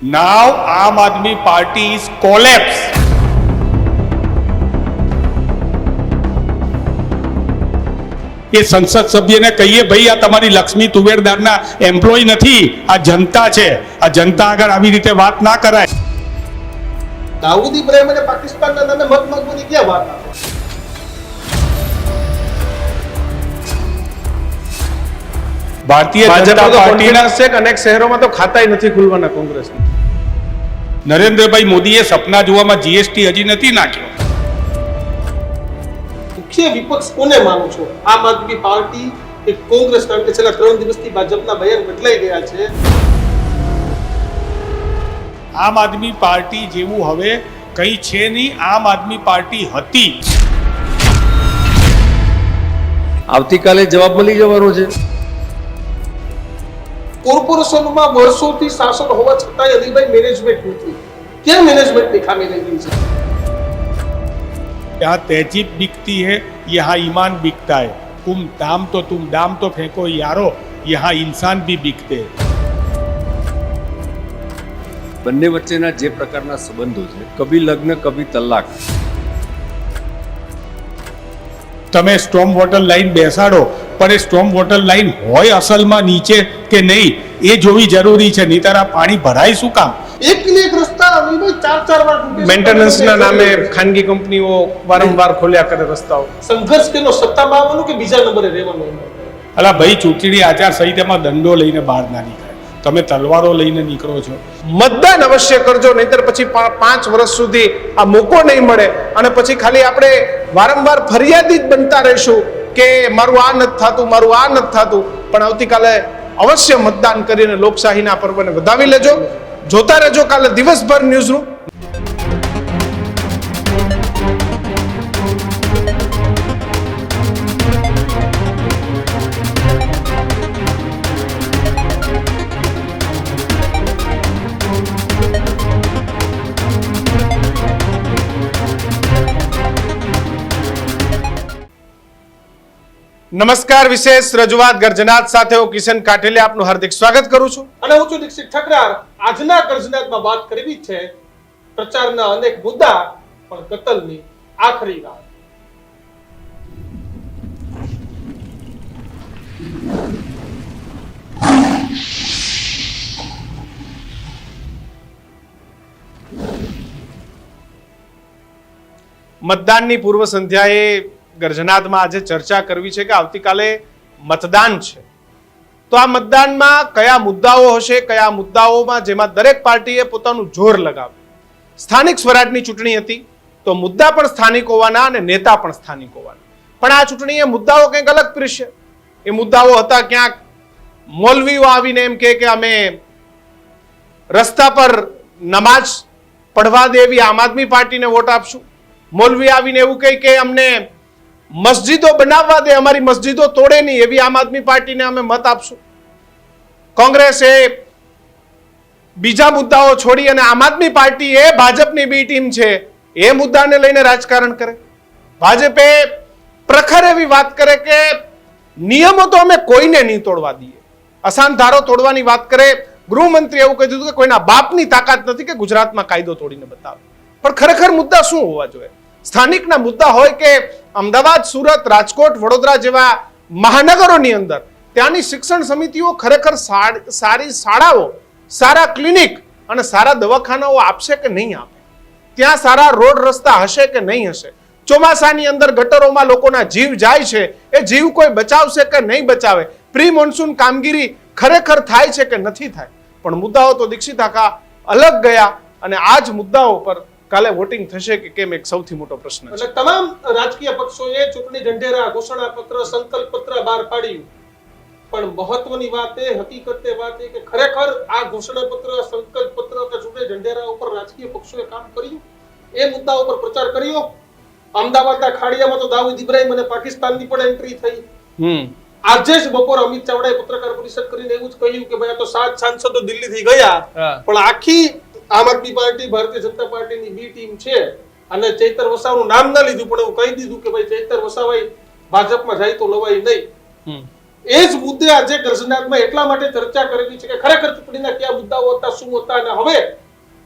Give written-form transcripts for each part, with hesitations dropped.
Now Aam Aadmi Party is collapsed. એ સંસદ સભ્યને કહીએ ભાઈ આ તમારી લક્ષ્મી તુવેરદારના એમ્પ્લોય નથી, આ જનતા છે, આ જનતા આગળ આવી રીતે વાત ના કરાય. દાઉદ ઇબ્રાહિમ અને પાકિસ્તાનના નામે મત માંગવાની ક્યાં વાત આવે? ભારતીય જનતા પાર્ટીના અનેક શહેરોમાં તો ખાતાય નથી ખુલવાના કોંગ્રેસના. નરેન્દ્રભાઈ મોદીએ સપના જોવામાં જીએસટી હજી નથી નાખ્યો. મુખ્ય વિપક્ષ કોને માનો છો? આમ આદમી પાર્ટી કે કોંગ્રેસ? કારણ કે છેલ્લા 3 દિવસથી ભાજપના બયાન બદલાઈ ગયા છે. આમ આદમી પાર્ટી જેવું હવે કંઈ છે નહીં. આમ આદમી પાર્ટી હતી. આવતીકાલે જવાબ મળી જવાનો છે. કોર્પોરેશનમાં વર્ષોથી શાસન હોવા છતાંય અલીભાઈ મેનેજમેન્ટ નથી. ક્યાં મેનેજમેન્ટની ખામી રહી ગઈ છે? यहाँ तहजीब बिकती है, यहाँ ईमान बिकता है. तुम दाम तो फेंको यारो, यहाँ इंसान भी बिकते हैं. બંને વચ્ચેના જે પ્રકારના સંબંધો છે, કભી લગ્ન કભી તલાક. તમે સ્ટોર્મ વોટર લાઈન બેસાડો, પણ એ સ્ટોર્મ વોટર લાઈન હોય અસલમાં નીચે કે નહીં એ જોવી જરૂરી છે. નહીં તારા પાણી ભરાય શું કામ? એક રસ્તા અલીભાઈ 4 વાર તૂટે છે. મેન્ટેનન્સના નામે ખાનગી કંપનીઓ વારંવાર ખોલ્યા કરે રસ્તાઓ. સંઘર્ષ કેનો? સત્તામાં આવવાનું કે બીજા નંબરે રહેવાનું? અલા ભાઈ, ચૂંટણી આચાર સંહિતામાં દંડો લઈને બહાર ના નીકળે. તમે તલવારો લઈને નીકળો છો. મતદાન અવશ્ય કરજો, નહીતર પછી 5 વર્ષ સુધી આ મોકો નહીં મળે અને પછી ખાલી આપણે વારંવાર ફરિયાદી જ બનતા રહીશું કે મારું આ નથી થતું, મારું આ નથી થતું. પણ આવતીકાલે અવશ્ય મતદાન કરીને લોકશાહીના પર્વને વધાવી લેજો. જોતા રહેજો કાલે દિવસભર ન્યૂઝરૂમ. નમસ્કાર. વિશેષ રજૂઆત ગર્જનાત સાથે હું કિશન કાઠેલિયા આપનું હાર્દિક સ્વાગત કરું છું. અને હું છું દીક્ષિત ઠકરાર. આજના ગર્જનાતમાં વાત કરવી છે પ્રચારના અનેક મુદ્દા, પણ કતલની આખરી રાત. મતદાનની પૂર્વ સંધ્યાએ ગર્જનાતમાં આજે ચર્ચા કરવી છે કે આવતીકાલે મતદાન છે, તો આ મતદાનમાં કયા મુદ્દાઓ હશે, કયા મુદ્દાઓમાં જેમાં દરેક પાર્ટીએ પોતાનું જોર લગાવ્યું. સ્થાનિક સ્વરાજની ચૂંટણી હતી તો મુદ્દા પણ સ્થાનિક હોવાના અને નેતા પણ સ્થાનિક હોવાના. પણ આ ચૂંટણીએ મુદ્દાઓ કંઈક અલગ પીરસ્યા. એ મુદ્દાઓ હતા ક્યાંક મૌલવીઓ આવીને એમ કે અમે રસ્તા પર નમાઝ પઢવા દે એવી આમ આદમી પાર્ટીને વોટ આપશું. મૌલવી આવીને એવું કહે કે અમને મસ્જિદો બનાવવા દે, અમારી મસ્જિદો તોડે નહીં એવી આમ આદમી પાર્ટીને અમે મત આપશું. કોંગ્રેસે બીજા મુદ્દાઓ છોડી અને આમ આદમી પાર્ટી એ ભાજપની બી ટીમ છે એ મુદ્દાને લઈને રાજકારણ કરે. ભાજપે પ્રખર એવી વાત કરે કે નિયમો તો અમે કોઈને નહીં તોડવા દઈએ. અસાન ધારો તોડવાની વાત કરે. ગૃહમંત્રી એવું કહી દીધું કે કોઈના બાપની તાકાત નથી કે ગુજરાતમાં કાયદો તોડીને બતાવે. પણ ખરેખર મુદ્દા શું હોવા જોઈએ? સ્થાનિકના મુદ્દા હોય કે અમદાવાદ, સુરત, રાજકોટ, વડોદરા જેવા મહાનગરોની અંદર ત્યાંની શિક્ષણ સમિતિઓ ખરેખર સારી શાળાઓ, સારા ક્લિનિક અને સારા દવાખાનાઓ આપશે કે નહીં આપે? ત્યાં સારા રોડ રસ્તા હશે કે નહીં હશે? ચોમાસાની અંદર ગટરોમાં લોકોના જીવ જાય છે, એ જીવ કોઈ બચાવશે કે નહીં બચાવે? પ્રી મોન્સૂન કામગીરી ખરેખર થાય છે કે નથી થાય? પણ મુદ્દાઓ તો દીક્ષિત આખા અલગ ગયા અને આ જ મુદ્દાઓ પર કાલે વોટિંગ થશે કે કેમ એક સૌથી મોટો પ્રશ્ન છે. એટલે તમામ રાજકીય પક્ષોએ ચૂંટણી ઢંઢેરા, ઘોષણાપત્ર, સંકલ્પ પત્ર બહાર પાડ્યું. પણ મહત્વની વાત એ, હકીકતે વાત એ કે ખરેખર આ ઘોષણાપત્ર, સંકલ્પ પત્ર કે ચૂંટણી ઢંઢેરા ઉપર રાજકીય પક્ષોએ કામ કર્યું? એ મુદ્દા ઉપર પ્રચાર કર્યો? અમદાવાદના ખાડિયામાં તો દાઉદ ઇબ્રાહિમ અને પાકિસ્તાનની પણ એન્ટ્રી થઈ. આજે જ બપોર અમિત ચાવડાએ પત્રકાર પરિષદ કરીને એવું જ કહ્યું કે ભાઈ આ તો 7 સાંસદો દિલ્હીથી ગયા, પણ આખી આમ આદમી પાર્ટી, ભારતીય જનતા પાર્ટીની બી ટીમ છે. અને ચૈતર વસાવાનું નામ ના લીધું, પણ એવું કહી દીધું કે ભાઈ ચૈતર વસાવાય ભાજપમાં જાય તો લવાય નહીં. એ જ મુદ્દે આજે ગર્જનાથમાં એટલા માટે ચર્ચા કરવી છે કે ખરેખર ચૂંટણીના કયા મુદ્દાઓ હતા, શું હતા, અને હવે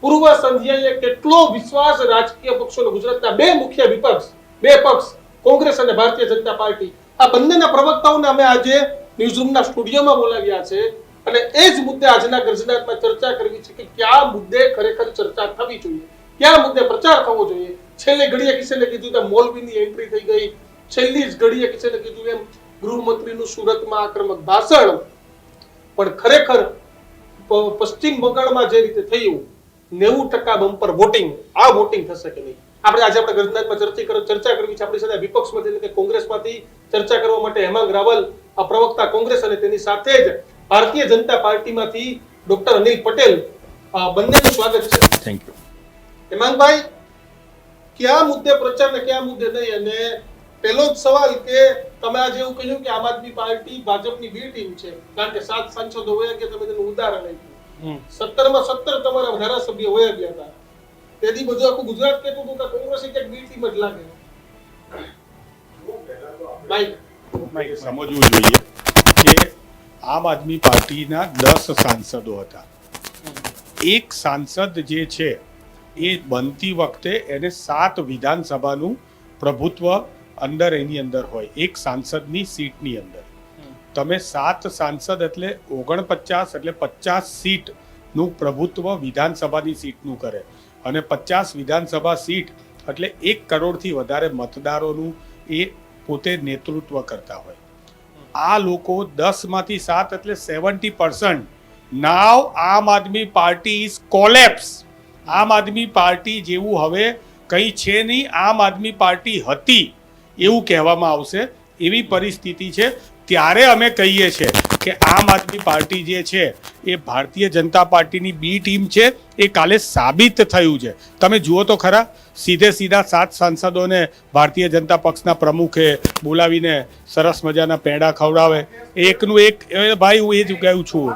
પૂર્વ સંધ્યાએ કેટલો વિશ્વાસ રાજકીય પક્ષોનો, ગુજરાતના બે મુખ્ય વિપક્ષ, બે પક્ષ કોંગ્રેસ અને ભારતીય જનતા પાર્ટી, આ બંનેના પ્રવક્તાઓને અમે આજે ન્યૂઝરૂમના સ્ટુડિયોમાં બોલાવ્યા છે અને એ જ મુદ્દે આજના ગર્જનાથમાં ચર્ચા કરવી છે કે કયા મુદ્દે ખરેખર ચર્ચા થવી જોઈએ, કયા મુદ્દે પ્રચાર થવો જોઈએ. છેલ્લી ઘડીએ કિશને કીધું કે મોલવીની એન્ટ્રી થઈ ગઈ, છેલ્લી જ ઘડીએ કિશને કીધું એમ ગૃહમંત્રીનું સુરતમાં આક્રમક ભાષણ, પણ ખરેખર પશ્ચિમ બંગાળમાં જે રીતે થયું 90% બમ્પર વોટિંગ, આ વોટિંગ થશે કે નહીં, આપણે ગર્જનાથમાં ચર્ચા કરવી છે. આપણી સાથે વિપક્ષમાંથી એટલે કે કોંગ્રેસમાંથી ચર્ચા કરવા માટે હેમાંગ રાવલ, આ પ્રવક્તા કોંગ્રેસ, અને તેની સાથે જ ભારતીય જનતા પાર્ટીમાંથી ડોક્ટર અનિલ પટેલ, બંનેનું સ્વાગત છે. Thank you. હેમાંગભાઈ, કયા મુદ્દે પ્રચાર ને કયા મુદ્દે નહીં? અને પહેલો જ સવાલ કે તમે આજે એવું કહ્યું કે આમ આદમી પાર્ટી ભાજપની બી ટીમ છે, કારણ કે 7 સાંસદો વયા ગયા, તમે તેનું ઉદાહરણ આપ્યું. 17 માં 17 તમારા ધારાસભ્ય વયા ગયા હતા. તેથી બધું આખું ગુજરાત કહેતું હતું કે કોંગ્રેસ એક બી ટીમ જ લાગે. સમજવું જોઈએ કે આમ આદમી પાર્ટીના 10 સાંસદો હતા. એક સાંસદ જે છે એ બનતી વખતે એને 7 વિધાનસભાનું પ્રભુત્વ અંદર એની અંદર હોય, એક સાંસદની સીટની અંદર. તમે 7 સાંસદ એટલે 49 એટલે 50 સીટનું પ્રભુત્વ વિધાનસભાની સીટનું કરે, અને 50 વિધાનસભા સીટ એટલે 1 કરોડથી વધારે મતદારોનું એ પોતે નેતૃત્વ કરતા હોય. આ લોકો 10 માંથી 7 એટલે 70%. નાવ આમ આદમી પાર્ટી ઇઝ કોલેપ્સ. આમ આદમી પાર્ટી જેવું હવે કંઈ છે નહીં, આમ આદમી પાર્ટી હતી એવું કહેવામાં આવશે, એવી પરિસ્થિતિ છે. ત્યારે અમે કહીએ છીએ કે આમ આદમી પાર્ટી જે છે એ ભારતીય જનતા પાર્ટીની બી ટીમ છે. એ કાલે સાબિત થયું છે. તમે જુઓ તો ખરા, સીધા 7 સાંસદોને ભારતીય જનતા પક્ષના પ્રમુખે બોલાવીને સરસ મજાના પેંડા ખવડાવે. એકનું એક, ભાઈ હું એ જ કહું છું,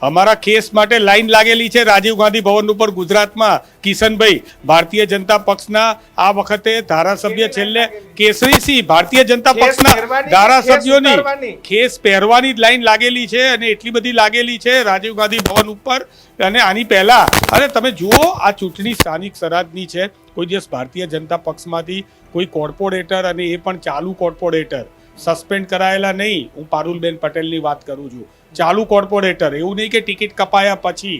અમારા કેસ માટે લાઈન લાગેલી છે રાજીવ ગાંધી ભવન ઉપર ગુજરાતમાં. કિશનભાઈ, ભારતીય જનતા પક્ષના આ વખતે ધારાસભ્ય છેલ્લે કેસરીસિંહ, ભારતીય જનતા પક્ષના ધારાસભ્યોની કેસ પહેરવાની જ લાઈન લાગેલી છે, અને એટલી બધી લાગેલી છે રાજીવ ગાંધી ભવન ઉપર. અને આની પહેલા, અરે તમે જુઓ, આ ચૂંટણી સ્થાનિક સ્વરાજની છે. કોઈ દિવસ ભારતીય જનતા પક્ષમાંથી કોઈ કોર્પોરેટર, અને એ પણ ચાલુ કોર્પોરેટર, સસ્પેન્ડ કરાયેલા નહીં, હું પારુલબેન પટેલની વાત કરું છું, ચાલુ કોર્પોરેટર, એવું નહીં કે ટિકિટ કપાયા પછી,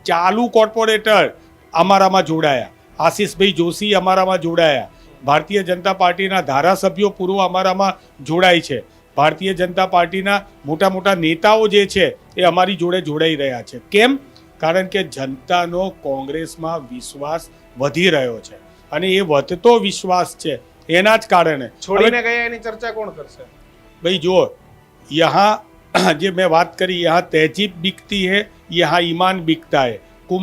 ચાલુ કોર્પોરેટર અમારામાં જોડાયા. આશીષભાઈ જોશી અમારામાં જોડાયા. ભારતીય જનતા પાર્ટીના ધારાસભ્યો પૂર્વ અમારામાં જોડાય છે. ભારતીય જનતા પાર્ટીના મોટા મોટા નેતાઓ જે છે એ અમારી જોડે જોડાઈ રહ્યા છે. કેમ? કારણ કે જનતાનો કોંગ્રેસમાં વિશ્વાસ વધી રહ્યો છે, અને એ વધતો વિશ્વાસ છે એના જ કારણે. છોડીને ગયા એની ચર્ચા કોણ કરશે? ભાઈ જુઓ, યહાં જે મેં વાત કરી, યહાં તહેજીબ बिकती है, यहाँ ईमान बिकता है. तुम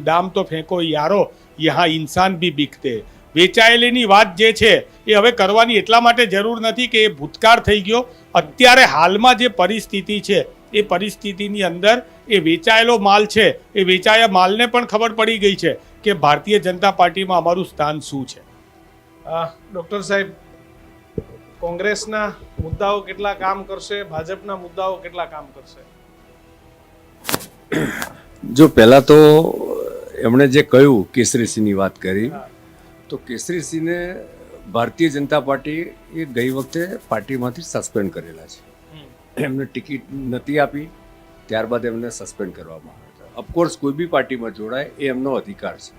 दाम तो फेंको यारो, यहाँ इंसान भी बिकते. વેચાયેલીની વાત જે છે એ હવે કરવાની એટલા માટે જરૂર નથી કે એ ભૂતકાળ થઈ ગયો. અત્યારે હાલમાં જે પરિસ્થિતિ છે એ પરિસ્થિતિની અંદર એ વેચાયેલો માલ છે, એ વેચાયા માલને પણ ખબર પડી ગઈ છે કે ભારતીય જનતા પાર્ટીમાં અમારું સ્થાન શું છે. ડોક્ટર સાહેબ, કોંગ્રેસના મુદ્દાઓ કેટલા કામ કરશે, ભાજપના મુદ્દાઓ કેટલા કામ કરશે? જો પહેલા તો એમણે જે કહ્યું, કેસરીસિંહની વાત કરી, તો કેસરીસિંહને ભારતીય જનતા પાર્ટી એ ગઈ વખતે પાર્ટીમાંથી સસ્પેન્ડ કરેલા છે. એમને ટિકિટ નથી આપી, ત્યારબાદ એમને સસ્પેન્ડ કરવામાં આવ્યા છે. ઓફકોર્સ કોઈ બી પાર્ટીમાં જોડાય એ એમનો અધિકાર છે.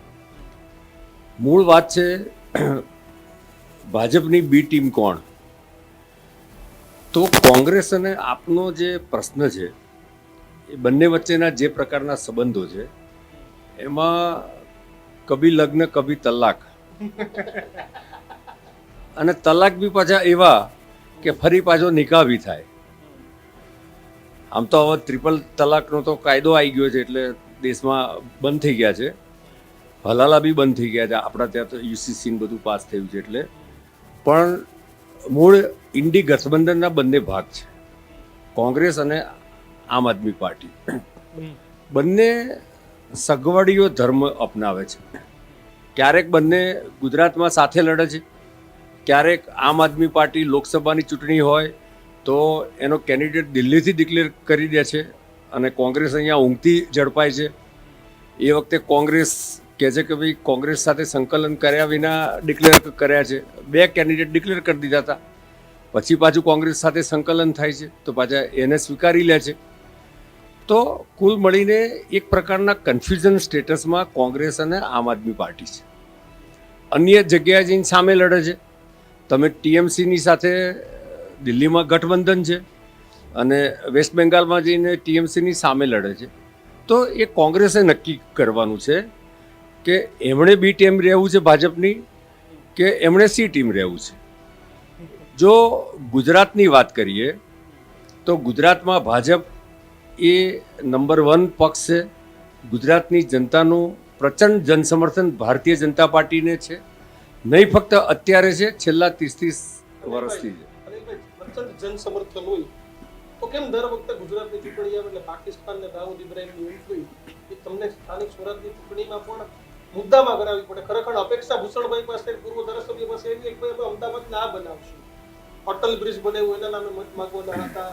મૂળ વાત છે ભાજપની બી ટીમ કોણ? તો કોંગ્રેસ અને આપનો જે પ્રશ્ન છે એ બંને વચ્ચેના જે પ્રકારના સંબંધો છે એમાં કભી લગ્ન કભી તલાક, અને તલાક બી પાછા એવા કે ફરી પાછો નિકાહ બી થાય. આમ તો હવે ટ્રિપલ તલાકનો તો કાયદો આવી ગયો છે, એટલે દેશમાં બંધ થઈ ગયા છે. હલાલા બી બંધ થઈ ગયા છે. આપણા ત્યાં તો યુસીસી બધું પાસ થયું છે. એટલે પણ મૂળ ઇન્ડી ગઠબંધનના બંને ભાગ છે, કોંગ્રેસ અને આમ આદમી પાર્ટી. બંને સગવડીઓ ધર્મ અપનાવે છે. ક્યારેક બંને ગુજરાતમાં સાથે લડે છે, ક્યારેક આમ આદમી પાર્ટી લોકસભાની ચૂંટણી હોય તો એનો કેન્ડિડેટ દિલ્હીથી ડિક્લેર કરી દે છે અને કોંગ્રેસ અહીંયા ઊંઘતી ઝડપાય છે. એ વખતે કોંગ્રેસ કહે છે કે ભાઈ કોંગ્રેસ સાથે સંકલન કર્યા વિના ડિક્લેર કર્યા છે. 2 કેન્ડિડેટ ડિક્લેર કરી દીધા હતા. પછી પાછું કોંગ્રેસ સાથે સંકલન થાય છે તો પાછા એને સ્વીકારી લે છે. તો કુલ મળીને એક પ્રકારના કન્ફ્યુઝન સ્ટેટસમાં કોંગ્રેસ અને આમ આદમી પાર્ટી છે. અન્ય જગ્યાએ જઈને સામે લડે છે. તમે ટીએમસીની સાથે દિલ્હીમાં ગઠબંધન છે અને વેસ્ટ બેંગાલમાં જઈને ટીએમસીની સામે લડે છે. તો એ કોંગ્રેસે નક્કી કરવાનું છે કે એમણે બી ટીમ રહેવું છે ભાજપની કે એમણે સી ટીમ રહેવું છે. જો ગુજરાતની વાત કરીએ તો ગુજરાતમાં ભાજપ એ નંબર 1 પક્ષ છે. ગુજરાતની જનતાનું પ્રચંડ જનસમર્થન ભારતીય જનતા પાર્ટીને છે. નહીં ફક્ત અત્યારે છે, છેલ્લા 30 વર્ષથી છે. પ્રચંડ જન સમર્થન હોય તો કેમ દર વખતે ગુજરાતની ચૂંટણી આવે એટલે પાકિસ્તાન ને દાઉદ ઇબ્રાહિમની એન્ટ્રી એ તમને સ્થાનિક સ્વરાજની ચૂંટણીમાં પણ મુદ્દામાં કરાવવી પડે? ખરેખર અપેક્ષા ભૂષણભાઈ પાસે, પૂર્વ ધારાસભ્ય પાસે એવી એક ભાઈ અમે અમદાવાદને આ બનાવશું, અટલ બ્રિજ બનાવ્યું એના નામે મત માંગવાના હતા,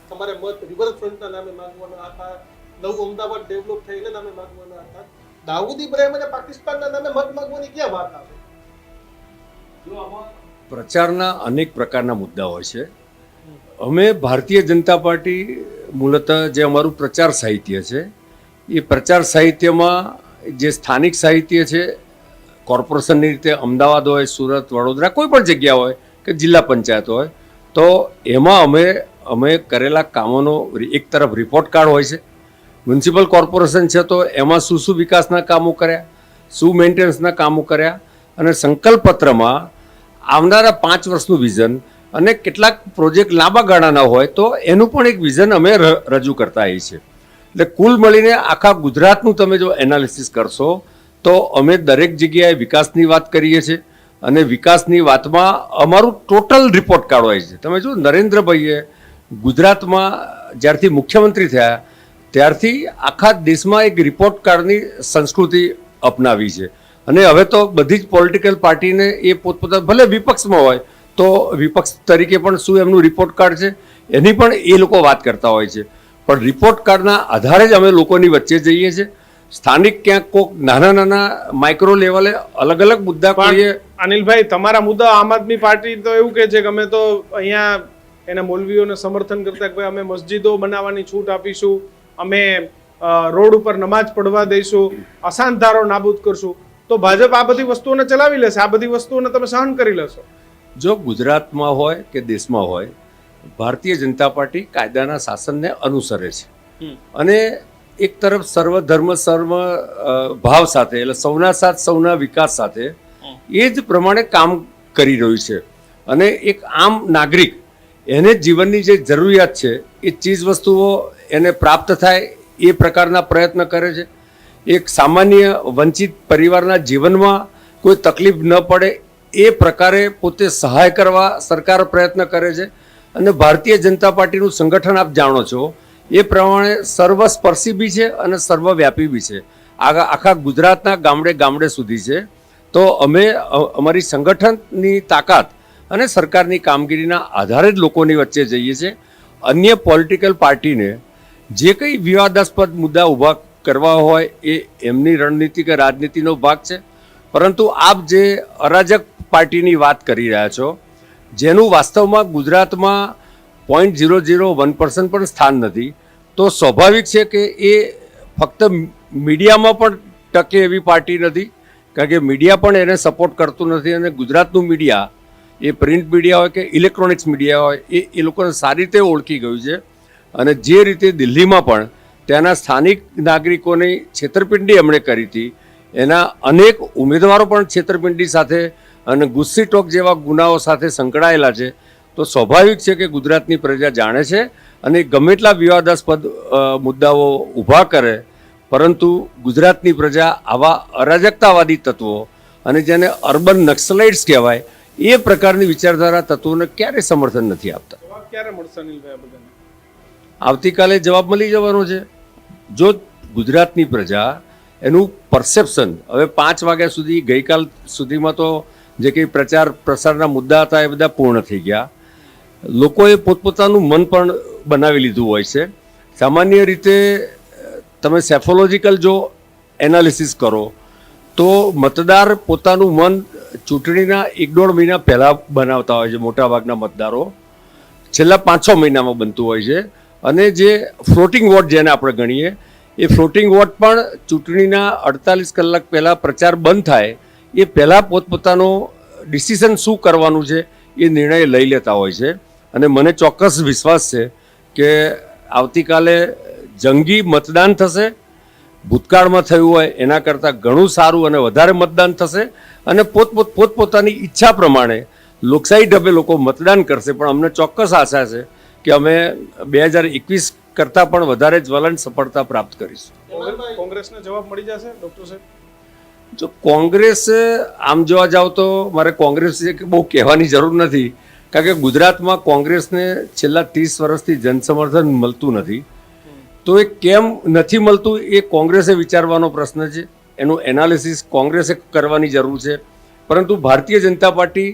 તમારે મત રિવરફ્રન્ટના નામે માંગવાના હતા, નવું અમદાવાદ ડેવલપ થાય એના નામે માંગવાના હતા. દાઉદ ઇબ્રાહિમ અને પાકિસ્તાનના નામે મત માંગવાની ક્યાં વાત આવે? પ્રચારના અનેક પ્રકારના મુદ્દા હોય છે. અમે ભારતીય જનતા પાર્ટી મૂળતઃ જે અમારું પ્રચાર સાહિત્ય છે એ પ્રચાર સાહિત્યમાં જે સ્થાનિક સાહિત્ય છે, કોર્પોરેશનની રીતે અમદાવાદ હોય, સુરત, વડોદરા, કોઈ પણ જગ્યા હોય કે જિલ્લા પંચાયત હોય, તો એમાં અમે કરેલા કામોનો એક તરફ રિપોર્ટ કાર્ડ હોય છે. મ્યુનિસિપલ કોર્પોરેશન છે તો એમાં શું શું વિકાસના કામો કર્યા, શું મેન્ટેનન્સના કામો કર્યા, અને સંકલ્પપત્રમાં આવનારા 5 વર્ષનું વિઝન અને કેટલાક પ્રોજેક્ટ લાંબા ગાળાના હોય તો એનું પણ એક વિઝન અમે રજૂ કરતા હોઈએ છીએ. એટલે કુલ મળીને આખા ગુજરાતનું તમે જો એનાલિસિસ કરશો તો અમે દરેક જગ્યાએ વિકાસની વાત કરીએ છીએ અને વિકાસની વાતમાં અમારું ટોટલ રિપોર્ટ કાર્ડ હોય છે. તમે જો નરેન્દ્રભાઈએ ગુજરાતમાં જ્યારથી મુખ્યમંત્રી થયા ત્યારથી આખા દેશમાં એક રિપોર્ટ કાર્ડની સંસ્કૃતિ અપનાવી છે. અને હવે તો બધી જ પોલિટિકલ પાર્ટીને એ પોતપોતાના ભલે વિપક્ષમાં હોય તો વિપક્ષ તરીકે પણ શું એમનું રિપોર્ટ કાર્ડ છે એની પણ એ લોકો વાત કરતા હોય છે. પણ રિપોર્ટ કાર્ડના આધારે જ અમે લોકોની વચ્ચે જઈએ છીએ. સ્થાનિક ક્યાંક કોઈક નાના માઇક્રો લેવલે અલગ અલગ મુદ્દા કોઈએ. અનિલભાઈ, તમારા મુદ્દા આમ આદમી પાર્ટી તો એવું કહે છે કે અમે તો અહીંયા એના મૌલવીઓને સમર્થન કરતા કે ભાઈ અમે મસ્જિદો બનાવવાની છૂટ આપીશું, અમે રોડ ઉપર નમાજ પડવા દઈશું, અશાંતધારો નાબૂદ કરશું. તો ભાજપ આ બધી વસ્તુઓને ચલાવી લેશે, આ બધી વસ્તુઓને તમે સહન કરી લેશો? જો ગુજરાતમાં હોય કે દેશમાં હોય, ભારતીય જનતા પાર્ટી કાયદાના શાસનને અનુસરે છે અને એક તરફ સર્વધર્મ સર્વ ભાવ સાથે, એટલે સૌના સાથ સૌના વિકાસ સાથે એ જ પ્રમાણે કામ કરી રહ્યું છે. અને એક આમ નાગરિક એને જીવનની જે જરૂરિયાત છે એ ચીજ વસ્તુઓ એને પ્રાપ્ત થાય એ પ્રકારના પ્રયત્ન કરે છે. એક સામાન્ય વંચિત પરિવારના જીવનમાં કોઈ તકલીફ ન પડે એ પ્રકારે પોતે સહાય કરવા સરકાર પ્રયત્ન કરે છે. અને ભારતીય જનતા પાર્ટીનું સંગઠન આપ જાણો છો એ પ્રમાણે સર્વસ્પર્શી બી છે અને સર્વવ્યાપી બી છે. આખા ગુજરાતના ગામડે ગામડે સુધી છે. તો અમે અમારી સંગઠનની તાકાત અને સરકારની કામગીરીના આધારે જ લોકોની વચ્ચે જઈએ છીએ. અન્ય પોલિટિકલ પાર્ટીને જે કંઈ વિવાદાસ્પદ મુદ્દા ઊભા કરવા હોય એ એમની રણનીતિ કે રાજનીતિનો ભાગ છે. પરંતુ આપ જે અરાજક પાર્ટીની વાત કરી રહ્યા છો, જેનું વાસ્તવમાં ગુજરાતમાં 0.001% પણ સ્થાન નથી, તો સ્વાભાવિક છે કે એ ફક્ત મીડિયામાં પણ ટકે એવી પાર્ટી નથી, કારણ કે મીડિયા પણ એને સપોર્ટ કરતું નથી. અને ગુજરાતનું મીડિયા, એ પ્રિન્ટ મીડિયા હોય કે ઇલેક્ટ્રોનિક્સ મીડિયા હોય, એ લોકોને સારી રીતે ઓળખી ગયું છે. અને જે રીતે દિલ્હીમાં પણ ત્યાંના સ્થાનિક નાગરિકોની છેતરપિંડી એમણે કરી હતી, એના અનેક ઉમેદવારો પણ છેતરપિંડી સાથે અને ગુસ્સી ટોક જેવા ગુનાઓ સાથે સંકળાયેલા છે. તો સ્વાભાવિક છે કે ગુજરાતની પ્રજા જાણે છે અને ગમે એટલા વિવાદાસ્પદ મુદ્દાઓ ઊભા કરે, પરંતુ ગુજરાતની પ્રજા આવા અરાજકતાવાદી તત્વો અને જેને અર્બન નક્સલાઇટ્સ કહેવાય એ પ્રકારની વિચારધારા તત્વોને ક્યારે સમર્થન નથી આપતા. જવાબ ક્યારે મળશે અનિલભાઈ આ બધાને? આવતીકાલે જવાબ મળી જવાનો છે. જો ગુજરાતની પ્રજા એનું પરસેપ્શન હવે 5 વાગ્યા સુધી, ગઈકાલ સુધીમાં તો જે કંઈ પ્રચાર પ્રસારના મુદ્દા હતા એ બધા પૂર્ણ થઈ ગયા. લોકોએ પોતપોતાનું મન પણ બનાવી લીધું હોય છે. સામાન્ય રીતે તમે સેફોલોજીકલ જો એનાલિસિસ કરો તો મતદાર પોતાનું મન ચૂંટણીના 1-1.5 મહિના પહેલાં બનાવતા હોય છે. મોટાભાગના મતદારો છેલ્લા 5-6 મહિનામાં બનતું હોય છે. અને જે ફ્લોટિંગ વોટ જેને આપણે ગણીએ એ ફ્લોટિંગ વોટ પણ ચૂંટણીના 48 કલાક પહેલાં પ્રચાર બંધ થાય એ પહેલાં પોતપોતાનો ડિસિઝન શું કરવાનું છે એ નિર્ણય લઈ લેતા હોય છે. અને મને ચોક્કસ વિશ્વાસ છે કે આવતીકાલે જંગી મતદાન થશે. ભૂતકાળમાં થયું હોય એના કરતાં ઘણું સારું અને વધારે મતદાન થશે. અને પોતપોતાની ઈચ્છા પ્રમાણે લોકશાહી ઢબે લોકો મતદાન કરશે. પણ અમને ચોક્કસ આશા છે કે અમે 2021 કરતાં પણ વધારે જ્વલંત સફળતા પ્રાપ્ત કરીશું. કોંગ્રેસને જવાબ મળી જશે ડોક્ટર સાહેબ? જો કોંગ્રેસ આમ જોવા જાવ તો મારે કોંગ્રેસ બહુ કહેવાની જરૂર નથી, કારણ કે ગુજરાતમાં કોંગ્રેસને છેલ્લા 30 વર્ષથી જનસમર્થન મળતું નથી. તો એ કેમ નથી મળતું એ કોંગ્રેસે વિચારવાનો પ્રશ્ન છે. એનું એનાલિસિસ કોંગ્રેસે કરવાની જરૂર છે. પરંતુ ભારતીય જનતા પાર્ટી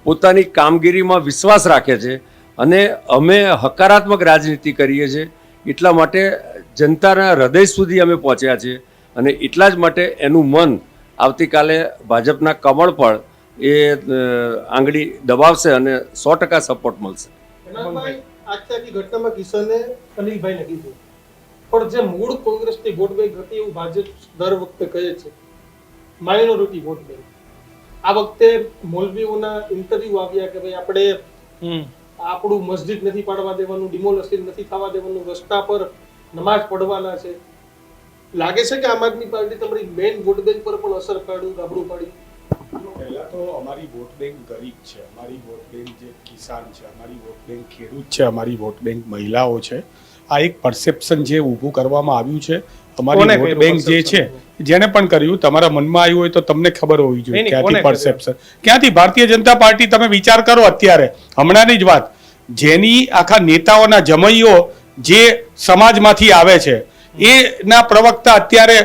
પોતાની કામગીરીમાં વિશ્વાસ રાખે છે અને અમે હકારાત્મક રાજનીતિ કરીએ છીએ. એટલા માટે જનતાના હૃદય સુધી અમે પહોંચ્યા છીએ અને એટલા જ માટે એનું મન આવતીકાલે ભાજપના કમળ પર એ આંગળી દબાવશે અને 100% સપોર્ટ મળશે. હેનાભાઈ, આખી ઘટનામાં કિશને અનિલભાઈને કીધું, પણ જે મૂળ કોંગ્રેસની વોટ બેંક હતી એવું ભાજપ દર વખતે કહે છે માઇનોરિટી વોટ બેંક. આ વખતે મૌલવીઓના ઇન્ટરવ્યુ આવ્યા કે ભાઈ આપણે આપણું મસ્જિદ નથી પાડવા દેવાનું, ડિમોલિશન નથી થવા દેવાનું, રસ્તા પર નમાઝ પઢવાના છે. લાગે છે કે આમ આદમી પાર્ટી તમારી મેઇન વોટ બેંક પર પણ અસર પાડ્યું, ગાબડું પાડ્યું? પહેલા તો અમારી વોટ બેંક ગરીબ છે, અમારી વોટ બેંક જે કિસાન છે, અમારી વોટ બેંક ખેડૂત છે, અમારી વોટ બેંક મહિલાઓ છે. આ એક પરસેપ્શન જે ઊભું કરવામાં આવ્યું છે અમારી વોટ બેંક જે છે, જેને પણ કર્યું, તમારા મનમાં આવ્યું હોય તો તમને ખબર હોવી જોઈએ ક્યાંથી પરસેપ્શન, ક્યાંથી. ભારતીય જનતા પાર્ટી, તમે વિચાર કરો અત્યારે હમણાંની જ વાત, જેની આખા નેતાઓના જમૈયો જે સમાજમાંથી આવે છે એના પ્રવક્તા અત્યારે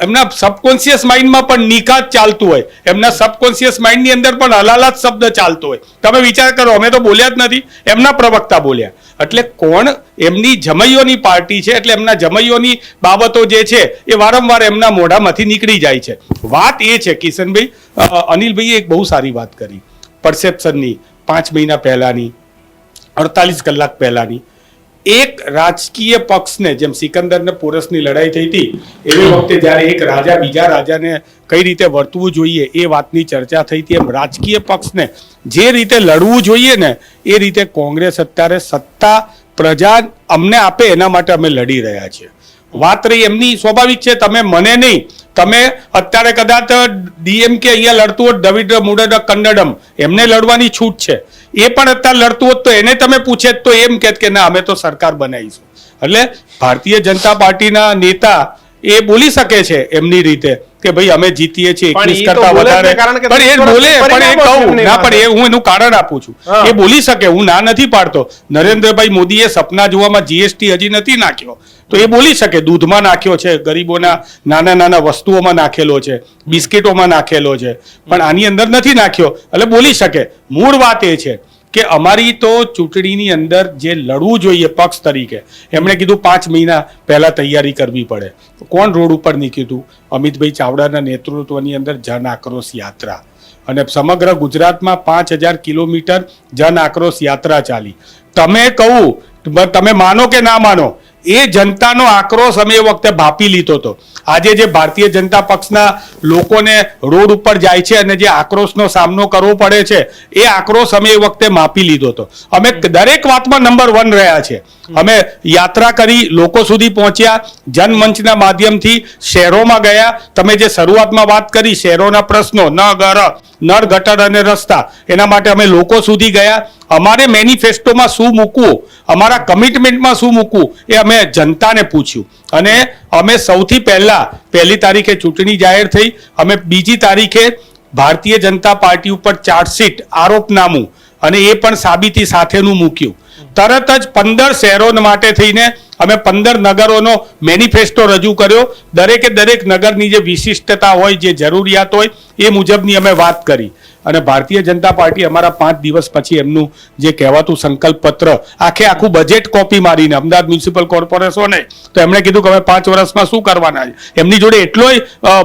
એમના સબકોન્શિયસ માઇન્ડમાં પણ નિકાત ચાલતું હોય, એમના સબકોન્શિયસ માઇન્ડની અંદર પણ હલાલાત શબ્દ ચાલતો હોય. તમે વિચાર કરો, અમે તો બોલ્યા જ નથી, એમના પ્રવક્તા બોલ્યા. એટલે કોણ એમની જમૈયોની પાર્ટી છે, એટલે એમના જમૈયોની બાબતો જે છે એ વારંવાર એમના મોઢામાંથી નીકળી જાય છે. વાત એ છે કિશનભાઈ, અનિલભાઈએ એક બહુ સારી વાત કરી પરસેપ્શનની. 5 મહિના પહેલાની, 48 કલાક પહેલાની એક રાજકીય પક્ષને, જેમ સિકંદર ને પોરસની લડાઈ થઈ હતી એવી વખતે જ્યારે એક રાજા બીજા રાજાને કઈ રીતે વર્તવું જોઈએ એ વાતની ચર્ચા થઈ હતી, એમ રાજકીય પક્ષને જે રીતે લડવું જોઈએ ને એ રીતે કોંગ્રેસ અત્યારે સત્તા પ્રજા અમને આપે એના માટે અમે લડી રહ્યા છીએ. વાત રહી એમની, સ્વાભાવિક છે, તમે મને નહીં, તમે અત્યારે કદાચ ડીએમકે અહીંયા લડતું હોત, ડવિડ મુડડ કન્નડમ, એમને લડવાની છૂટ છે. એ પણ અત્યારે લડતું હોત તો એને તમે પૂછે તો એમ કહેત કે ના અમે તો સરકાર બનાવીશું. એટલે ભારતીય જનતા પાર્ટીના નેતા એ બોલી શકે છે એમની રીતે કે ભાઈ અમે જીતીએ છીએ 21 કરતા વધારે, પણ એ બોલે, પણ એ કહું ના, પણ એ હું એનું કારણ આપું છું. એ બોલી શકે, હું ના નથી પાડતો. નરેન્દ્રભાઈ મોદીએ સપના જોવામાં જીએસટી હજી નથી નાખ્યો તો એ બોલી શકે, દૂધમાં નાખ્યો છે, ગરીબોના નાના નાના વસ્તુઓમાં નાખેલો છે, બિસ્કિટોમાં નાખેલો છે, પણ આની અંદર નથી નાખ્યો, એટલે બોલી શકે. મૂળ વાત એ છે કે અમારી તો ચૂંટણીની અંદર જે લડવું જોઈએ પક્ષ તરીકે, એમણે કીધું 5 મહિના પહેલા તૈયારી કરવી પડે. કોણ રોડ ઉપર નીકળ્યું હતું? અમિતભાઈ ચાવડાના નેતૃત્વની અંદર જન આક્રોશ યાત્રા, અને સમગ્ર ગુજરાતમાં 5000 કિલોમીટર જન આક્રોશ યાત્રા ચાલી. તમે કહું, તમે માનો કે ના માનો, એ જનતાનો આક્રોશ અમે એ વખતે ભાપી લીધો હતો. આજે જે ભારતીય જનતા પક્ષના લોકોને રોડ ઉપર જાય છે અને જે આક્રોશનો સામનો કરવો પડે છે એ આક્રોશ અમે એ વખતે માપી લીધો હતો. અમે દરેક વાતમાં નંબર 1 રહ્યા છે. અમે યાત્રા કરી, લોકો સુધી પહોંચ્યા, જનમંચના માધ્યમથી શહેરોમાં ગયા. તમે જે શરૂઆતમાં વાત કરી શહેરોના પ્રશ્નો, નળ ગટર અને રસ્તા, એના માટે અમે લોકો સુધી ગયા. અમારે મેનિફેસ્ટોમાં શું મૂકવું, અમારા કમિટમેન્ટમાં શું મૂકવું એ અમે જનતાને પૂછ્યું. અને અમે સૌથી પહેલી તારીખે ચૂંટણી જાહેર થઈ, અમે 2જી તારીખે ભારતીય જનતા પાર્ટી ઉપર ચાર્જશીટ, આરોપનામું અને એ પણ સાબિતી સાથેનું મૂક્યું. તરત જ 15 શહેરો માટે થઈને અમે 15 નગરોનો મેનિફેસ્ટો રજૂ કર્યો. દરેકે દરેક નગરની જે વિશિષ્ટતા હોય, જે જરૂરિયાત હોય એ મુજબની અમે વાત કરી. અને ભારતીય જનતા પાર્ટી અમારા 5 દિવસ પછી એમનું જે કહેવાતું સંકલ્પ પત્ર આખું બજેટ કોપી મારીને અમદાવાદ મ્યુનિસિપલ કોર્પોરેશને તો એમણે કીધું કે અમે 5 વર્ષમાં શું કરવાના છે. એમની જોડે એટલોય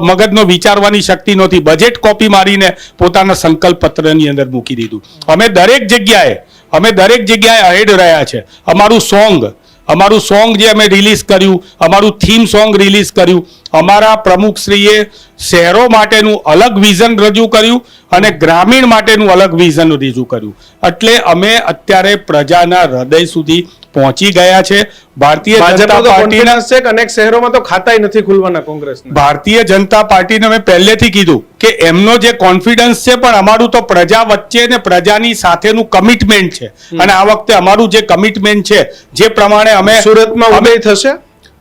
મગજનો વિચારવાની શક્તિ નહોતી. બજેટ કોપી મારીને પોતાના સંકલ્પ પત્રની અંદર મૂકી દીધું. અમે દરેક જગ્યાએ અહેડ રહ્યા છે. અમારું સોંગ જે અમે રિલીઝ કર્યું, અમારું થીમ સોંગ રિલીઝ કર્યું, અમારા પ્રમુખશ્રીએ શહેરો માટેનું અલગ વિઝન રજૂ કર્યું અને ગ્રામીણ માટેનું અલગ વિઝન રજૂ કર્યું. એટલે અમે અત્યારે પ્રજાના હૃદય સુધી પહોંચી ગયા છે. ભારતીય જનતા પાર્ટીના છે કે અનેક શહેરોમાં તો ખાતાય નથી ખુલવાના કોંગ્રેસના. ભારતીય જનતા પાર્ટીને મેં પહેલેથી કીધું કે એમનો જે કોન્ફિડન્સ છે પણ અમારું તો પ્રજા વચ્ચે ને પ્રજાની સાથેનું કમિટમેન્ટ છે. અને આ વખતે અમારું જે કમિટમેન્ટ છે જે પ્રમાણે અમે સુરતમાં ઉદય થશે.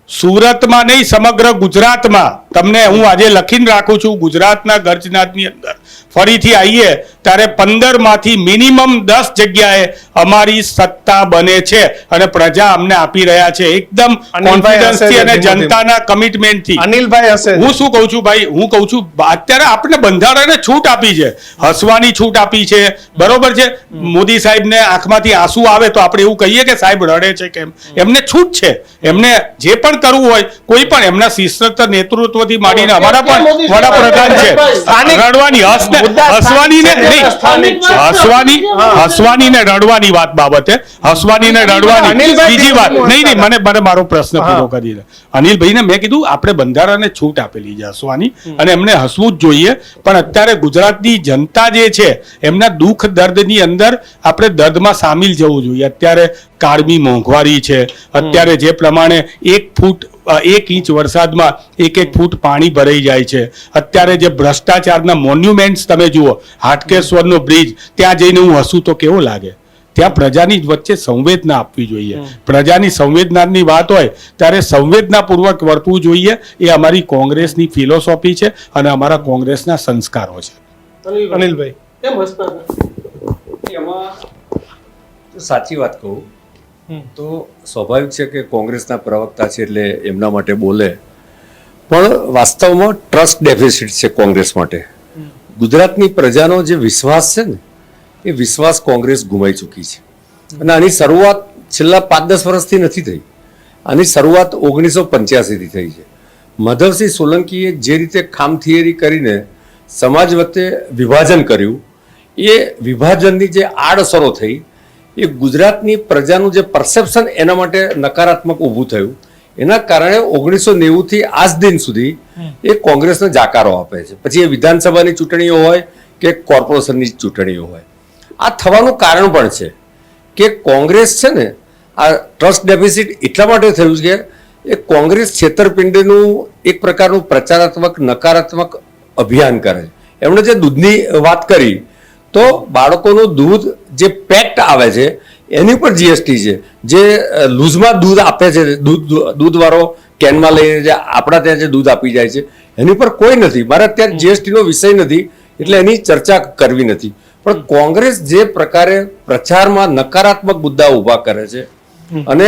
સુરતમાં નહીં, સમગ્ર ગુજરાતમાં. તમને હું આજે લખીને રાખું છું, ગુજરાતના ગર્જનાથની અંદર ફરીથી આવીએ ત્યારે 15 માંથી મિનિમમ 10 જગ્યાએ અમારી સત્તા બને છે અને પ્રજા અમને આપી રહ્યા છે એકદમ કોન્ફિડન્સથી અને જનતાના કમિટમેન્ટથી. અનિલભાઈ હશે. હું શું કહું છું ભાઈ, હું કહું છું અત્યારે આપણે બંધારણે છૂટ આપી છે, હસવાની છૂટ આપી છે, બરોબર છે. મોદી સાહેબને આંખમાંથી આંસુ આવે તો આપણે એવું કહીએ કે સાહેબ રડે છે કેમ? એમને છૂટ છે. એમને જે પણ કરવું હોય, કોઈ પણ એમના શિસ્ત નેતૃત્વથી માંડીને અમારા પણ વડાપ્રધાન છે. રડવાની હસવાની ને નહીં, હસવાની ને રડવાની વાત બાબતે, હસવાની ને રડવાની બીજી વાત નહીં. મને મારો પ્રશ્ન પૂરો કરી દે. અનિલભાઈને મેં કીધું આપણે બંધારણને છૂટ આપેલી છે હસવાની અને એમને હસવું જ જોઈએ. પણ અત્યારે ગુજરાતની જનતા જે છે એમના દુઃખ દર્દની અંદર આપણે દર્દમાં સામેલ જવું જોઈએ. અત્યારે કાળમી મોંઘવારી છે, અત્યારે જે પ્રમાણે 1 ઇંચ વરસાદમાં 1 ફૂટ પાણી ભરાઈ જાય છે. અત્યારે જે ભ્રષ્ટાચારના મોન્યુમેન્ટ્સ તમે જુઓ, હાટકેશ્વરનો બ્રિજ, ત્યાં જઈને હું હસું તો કેવો લાગે? ત્યાં પ્રજાની વચ્ચે સંવેદના આપવી જોઈએ. પ્રજાની સંવેદનાની વાત હોય ત્યારે સંવેદનાપૂર્વક વર્તવું જોઈએ. એ અમારી કોંગ્રેસની ફિલોસોફી છે અને અમારા કોંગ્રેસના સંસ્કારો છે. અનિલભાઈ કેમ હસતા હતા? એમાં સાચી વાત કહું તો સ્વાભાવિક છે કે કોંગ્રેસના પ્રવક્તા છે એટલે એમના માટે બોલે, પણ વાસ્તવમાં ટ્રસ્ટ ડેફિસિટ છે કોંગ્રેસ માટે. ગુજરાતની પ્રજાનો જે વિશ્વાસ છે ને એ વિશ્વાસ કોંગ્રેસ ગુમાઈ ચૂકી છે. અને આની શરૂઆત છેલ્લા 5-10 વર્ષથી નથી થઈ. આની શરૂઆત 1985થી થઈ છે. માધવસિંહ સોલંકીએ જે રીતે ખામ થિયરી કરીને સમાજ વચ્ચે વિભાજન કર્યું, એ વિભાજનની જે આડઅસરો થઈ એ ગુજરાતની પ્રજાનું જે પરસેપ્શન એના માટે નકારાત્મક ઊભું થયું. એના કારણે 1990થી આજ દિન સુધી એ કોંગ્રેસને જાકારો આપે છે. પછી એ વિધાનસભાની ચૂંટણીઓ હોય કે કોર્પોરેશનની ચૂંટણીઓ હોય. આ થવાનું કારણ પણ છે કે કોંગ્રેસ છે ને આ ટ્રસ્ટ ડેફિસિટ એટલા માટે થયું છે કે એ કોંગ્રેસ છેતરપિંડીનું એક પ્રકારનું પ્રચારાત્મક નકારાત્મક અભિયાન કરે છે. એમણે જે દૂધની વાત કરી તો બાળકોનું દૂધ જે પેક્ટ આવે છે એની પર જીએસટી છે. જે લૂઝમાં દૂધ આપે છે, દૂધવાળો કેનમાં લઈને જે આપણા ત્યાં જે દૂધ આપી જાય છે એની પર કોઈ નથી. મારે અત્યારે જીએસટીનો વિષય નથી એટલે એની ચર્ચા કરવી નથી. પણ કોંગ્રેસ જે પ્રકારે પ્રચારમાં નકારાત્મક મુદ્દા ઊભા કરે છે અને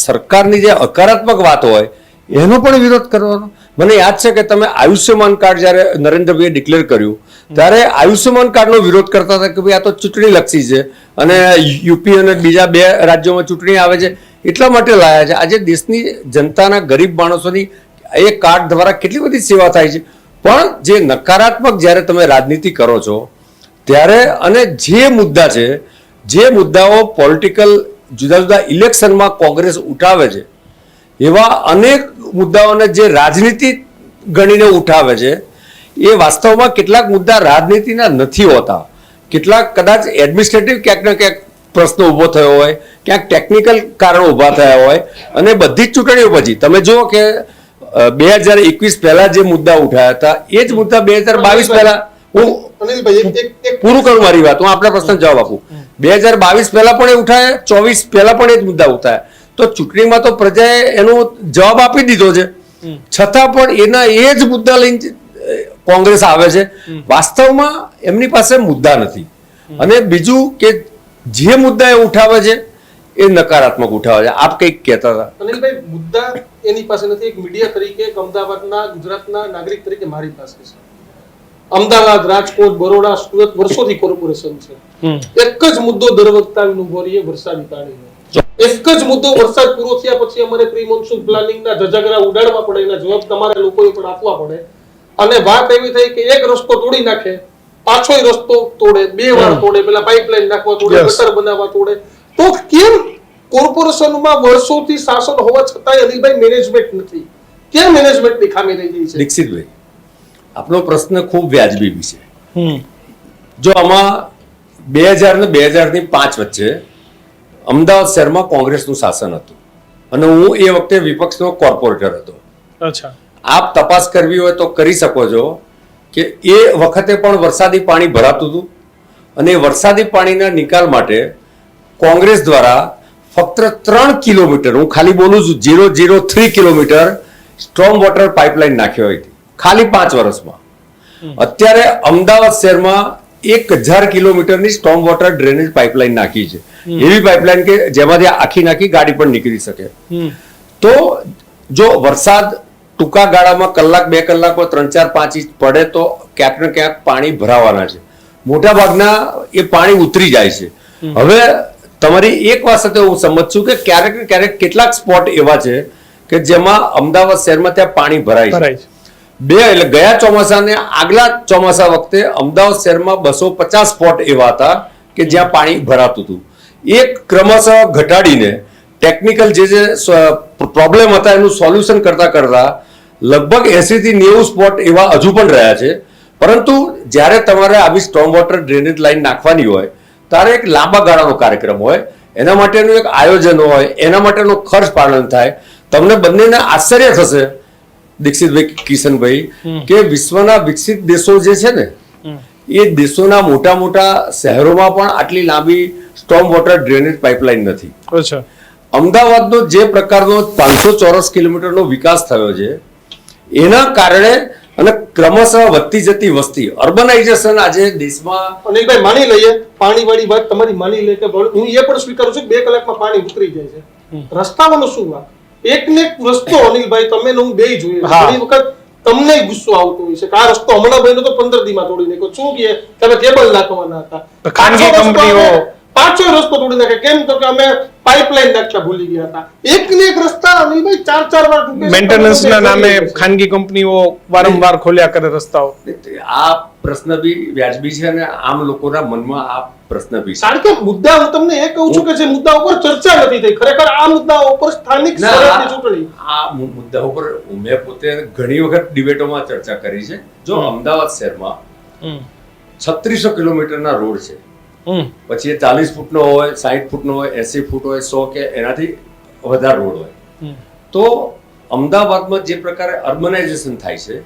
સરકારની જે હકારાત્મક વાત હોય એનો પણ વિરોધ કરવાનો. મને યાદ છે કે તમે આયુષ્યમાન કાર્ડ જ્યારે નરેન્દ્રભાઈએ ડિક્લેર કર્યું ત્યારે આયુષ્યમાન કાર્ડનો વિરોધ કરતા હતા કે ભાઈ આ તો ચૂંટણી લક્ષી છે અને યુપી અને બીજા 2 રાજ્યોમાં ચૂંટણી આવે છે એટલા માટે લાયા છે. આજે દેશની જનતાના ગરીબ માણસોની એ કાર્ડ દ્વારા કેટલી બધી સેવા થાય છે. પણ જે નકારાત્મક જ્યારે તમે રાજનીતિ કરો છો ત્યારે અને જે મુદ્દા છે, જે મુદ્દાઓ પોલિટિકલ જુદા જુદા ઇલેક્શનમાં કોંગ્રેસ ઉઠાવે છે એવા અનેક મુદ્દાઓને જે રાજનીતિ ગણીને ઉઠાવે છે એ વાસ્તવમાં કેટલાક મુદ્દા રાજનીતિના નથી હોતા. કેટલાક કદાચ એડમિનિસ્ટ્રેટિવ ક્યાંક ને ક્યાંક પ્રશ્ન ઊભો થયો હોય, ક્યાંક ટેકનિકલ કારણો ઊભા થયા હોય. અને બધી જ ચૂંટણીઓ પછી તમે જુઓ કે 2021 પહેલા જે મુદ્દા ઉઠાયા હતા એ જ મુદ્દા 2022 પહેલા, હું પૂરું કરું મારી વાત, હું આપણા પ્રશ્ન જવાબ આપું. 2022 પહેલા પણ એ ઉઠાયા, 24 પહેલા પણ એ જ મુદ્દા ઉઠાયા. તો ચૂંટણીમાં તો પ્રજાએ એનો જવાબ આપી દીધો છે, છતાં પણ એના એ જ મુદ્દા લઈને કોંગ્રેસ આવે છે. વાસ્તવમાં એમની પાસે મુદ્દા નથી. અને બીજું કે જે મુદ્દા એ ઉઠાવે છે એ નકારાત્મક ઉઠાવે છે. આપ કંઈક કહેતા હતા. અનિલભાઈ, મુદ્દા એની પાસે નથી. એક મીડિયા તરીકે, એક અમદાવાદના ગુજરાતના નાગરિક તરીકે મારી પાસે છે. અમદાવાદ, રાજકોટ, બરોડા, સુરત વર્ષોથી કોર્પોરેશન છે. એક જ મુદ્દો દર વખતે આવીને ઉભો રહીએ, વરસાદી પાણીનો. એક જ મુદ્દો, વરસાદ પૂરો થયા પછી અમારે પ્રી મોન્સૂન પ્લાનિંગના ધજાગરા ઉડાડવા પડે, એના જવાબ તમારે લોકોએ પણ આપવા પડે. અને વાત એવી થઈ કે એક રસ્તો તોડી નાખે, પાછોય રસ્તો તોડે, 2 વાર તોડે, પેલા પાઇપલાઇન નાખવા તોડે, ગટર બનાવવા તોડે. તો કેમ કોર્પોરેશનમાં વર્ષોથી શાસન હોવા છતાંય અનિલભાઈ મેનેજમેન્ટ નથી? કેમ મેનેજમેન્ટની ખામી રહી ગઈ છે? દીક્ષિતભાઈ, આપનો પ્રશ્ન ખૂબ વ્યાજબી છે. જો આમાં 2000 ને 2005 વચ્ચે અમદાવાદ શહેરમાં કોંગ્રેસનું શાસન હતું અને હું એ વખતે વિપક્ષનો કોર્પોરેટર હતો. અચ્છા. આપ તપાસ કરવી હોય તો કરી શકો છો કે એ વખતે પણ વરસાદી પાણી ભરાતું હતું અને એ વરસાદી પાણીના નિકાલ માટે કોંગ્રેસ દ્વારા ફક્ત 3 કિલોમીટર, હું ખાલી બોલું છું, 003 કિલોમીટર સ્ટ્રોમ વોટર પાઇપલાઇન નાખ્યો હતી ખાલી 5 વર્ષમાં. અત્યારે અમદાવાદ શહેરમાં 1000 કિલોમીટરની સ્ટ્રોમ વોટર ડ્રેનેજ પાઇપલાઇન નાખી છે. એવી પાઇપલાઇન કે જેમાંથી આખી ગાડી પણ નીકળી શકે. તો જો વરસાદ ટૂંકા ગાળામાં કલાક 2 કલાકો 3, 4, 5 ઇંચ પડે તો ક્યાંક ને ક્યાંક પાણી ભરાવાના છે. મોટા ભાગના એ પાણી ઉતરી જાય છે. હવે તમારી એક વાત સાથે હું સમજ છું કે ક્યારેક ને ક્યારેક કેટલાક સ્પોટ એવા છે કે જેમાં અમદાવાદ શહેરમાં ત્યાં પાણી ભરાય છે. એટલે ગયા ચોમાસા ને આગલા ચોમાસા વખતે અમદાવાદ શહેરમાં 250 સ્પોટ એવા હતા કે જ્યાં પાણી ભરાતું હતું. એક ક્રમશઃ ઘટાડીને ટેકનિકલ જે પ્રોબ્લેમ હતા એનું સોલ્યુશન કરતા લગભગ 80 થી 90 સ્પોટ એવા હજુ પણ રહ્યા છે. પરંતુ જ્યારે તમારે આવી સ્ટ્રોમ વોટર ડ્રેનેજ લાઈન નાખવાની હોય ત્યારે એક લાંબા ગાળાનો કાર્યક્રમ હોય, એના માટેનું એક આયોજન હોય, એના માટેનો ખર્ચ પાલન થાય. તમને બંનેને આશ્ચર્ય થશે દીક્ષિતભાઈ, કિશનભાઈ, કે વિશ્વના વિકસિત દેશો જે છે ને એ દેશોના મોટા મોટા શહેરોમાં પણ આટલી લાંબી સ્ટ્રોમ વોટર ડ્રેનેજ પાઇપલાઇન નથી. અચ્છા. અમદાવાદનો જે પ્રકારનો 500 ચોરસ કિલોમીટરનો વિકાસ થયો છે એના કારણે અને ક્રમશઃ વધતી જતી વસ્તી, અર્બનાઇઝેશન આજે દેશમાં. અનિલભાઈ, માની લઈએ, પાણીવાળી વાત તમારી માની લે કે હું એ પણ સ્વીકારું છું કે 2 કલાકમાં પાણી ઉતરી જાય છે. રસ્તાઓનો શું વાત? એક ને એક રસ્તો અનિલભાઈ, તમે હું બે જોઈએ, ઘણી વખત તમને ગુસ્સો આવતો હોય છે કે આ રસ્તો હમણાં ભાઈ તો 15 દીમાં તોડી નાખ્યો. શું કહે તમે કેબલ નાખવાના હતા, ખાનગી કંપનીઓ પાછો રસ્તો તોડી નાખે. કેમ તો કે અમે પાઇપલાઇન નાખતા ભૂલી ગયા હતા. એક ને એક રસ્તા અનિલભાઈ 4 વાર મેન્ટેનન્સ ના નામે ખાનગી કંપનીઓ વારંવાર ખોલ્યા કરે રસ્તાઓ. આ પ્રશ્ન બી વ્યાજબી છે અને આમ લોકોના મનમાં આ પ્રશ્ન બી છે. કારણ કે મુદ્દા હું તમને એ કહું છું કે જે મુદ્દા ઉપર ચર્ચા નથી થઈ, ખરેખર આ મુદ્દા ઉપર સ્થાનિક સ્વરાજની ચૂંટણી, આ મુદ્દા ઉપર મેં પોતે ઘણી વખત ડિબેટોમાં ચર્ચા કરી છે. જો અમદાવાદ શહેરમાં 3600 કિલોમીટરના રોડ છે, પછી એ 40 ફૂટનો હોય, 60 ફૂટનો હોય, 80 ફૂટ હોય, 100 કે એનાથી વધારે રોડ હોય, તો અમદાવાદમાં જે પ્રકારે અર્બનાઇઝેશન થાય છે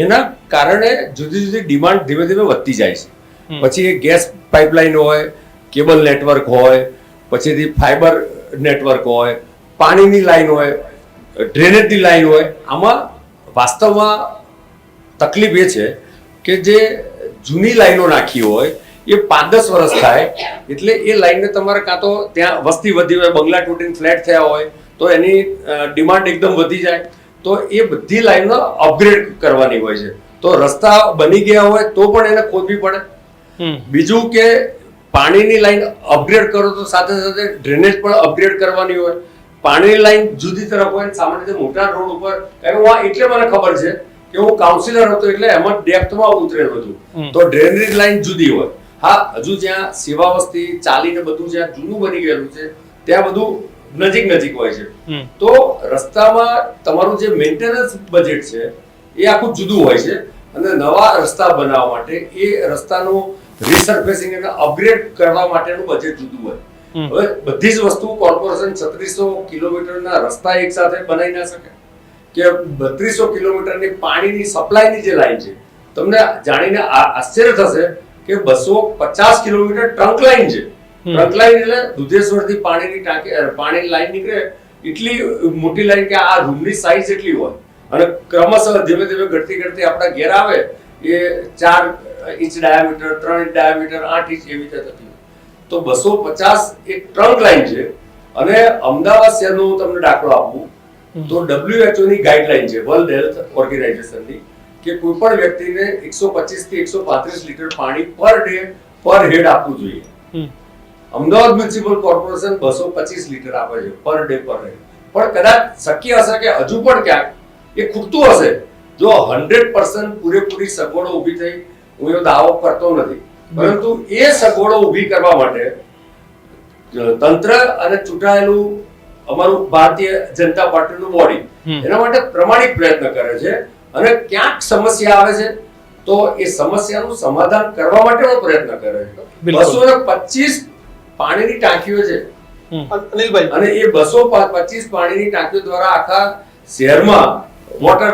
એના કારણે જુદી જુદી ડિમાન્ડ ધીમે ધીમે વધતી જાય છે. પછી એ ગેસ પાઇપલાઇન હોય, કેબલ નેટવર્ક હોય, પછીથી ફાઈબર નેટવર્ક હોય, પાણીની લાઈન હોય, ડ્રેનેજની લાઈન હોય. આમાં વાસ્તવમાં તકલીફ એ છે કે જે જૂની લાઈનો નાખી હોય એ 5-10 વર્ષ થાય એટલે એ લાઈનને તમારે કાં તો ત્યાં વસ્તી વધી હોય, બંગલા તૂટીને ફ્લેટ થયા હોય તો એની ડિમાન્ડ એકદમ વધી જાય, તો એ બધી લાઈનો અપગ્રેડ કરવાની હોય છે. તો રસ્તા બની ગયા હોય તો પણ એને ખોદવી પડે. બીજું કે પાણીની લાઈન અપગ્રેડ કરો તો સાથે સાથે ડ્રેનેજ પણ અપગ્રેડ કરવાની હોય. પાણીની લાઈન જુદી તરફ હોય, સામાન્ય રીતે મોટા રોડ ઉપર, એટલે મને ખબર છે કે હું કાઉન્સિલર હતો એટલે એમાં ડેપ્થમાં ઉતરેલું હતું, તો ડ્રેનેજ લાઈન જુદી હોય. હા, હજુ જ્યાં સેવા વસ્તી ચાલીને બધું જ્યાં જૂનું બની ગયેલું છે ત્યાં બધું નજીક હોય છે. તો રસ્તામાં તમારું જે મેન્ટેનન્સ બજેટ છે એ આખું જુદું હોય છે અને નવા રસ્તા બનાવવા માટે એ રસ્તાનું રિસર્ફેસિંગ અને અપગ્રેડ કરવા માટેનું બજેટ જુદું હોય. હવે બધી જ વસ્તુ કોર્પોરેશન 3600 કિલોમીટરના રસ્તા એક સાથે બનાવી ના શકે કે 3200 કિલોમીટરની પાણીની સપ્લાયની જે લાઈન છે, તમને જાણીને આશ્ચર્ય થશે કે 250 કિલોમીટર ટ્રંક લાઈન છે. ટ્રંક લાઈન એટલે દુધેશ્વરથી પાણીની ટાંકી, પાણીની લાઈન નીકળે એટલી મોટી લાઈન કે આ રૂમની સાઈઝ એટલી હોય અને ક્રમશઃ ધીમે ધીમે ઘટતી આપણા ઘેર આવે એ 4 inch diameter, 3 inch diameter, 8 inch એવી રીતે થતી હોય. તો 250 એક ટ્રંક લાઈન છે અને અમદાવાદ શહેરનો હું તમને દાખલો આપું તો WHO ની ગાઈડલાઈન છે, વર્લ્ડ હેલ્થ ઓર્ગેનાઇઝેશનની, કે કોઈ પણ વ્યક્તિને 125 થી 135 લીટર પાણી પર ડે પર હેડ આપવું જોઈએ. અમદાવાદ મ્યુનિસિપલ કોર્પોરેશન 225 લીટર આપે છે પર ડે પર હેડ. પણ કદાચ શક્ય હશે કે હજુ પણ ક્યાંક એ ખૂટતું હશે. જો 100% પૂરેપૂરી સગવડો ઊભી થઈ, હું એવો દાવો કરતો નથી, પરંતુ એ સગવડો ઊભી કરવા માટે તંત્ર અને ચૂંટાયેલું અમારું ભારતીય જનતા પાર્ટીનું બોડી એના માટે પ્રમાણિક પ્રયત્ન કરે છે. અને ક્યાંક સમસ્યા આવે છે તો એ સમસ્યાનું સમાધાન કરવા માટેનો પ્રયત્ન કરે છે. 225 પાણીની ટાંકીઓ છે અનિલભાઈ, અને એ 225 પાણીની ટાંકીઓ દ્વારા આખા શહેરમાં વોટર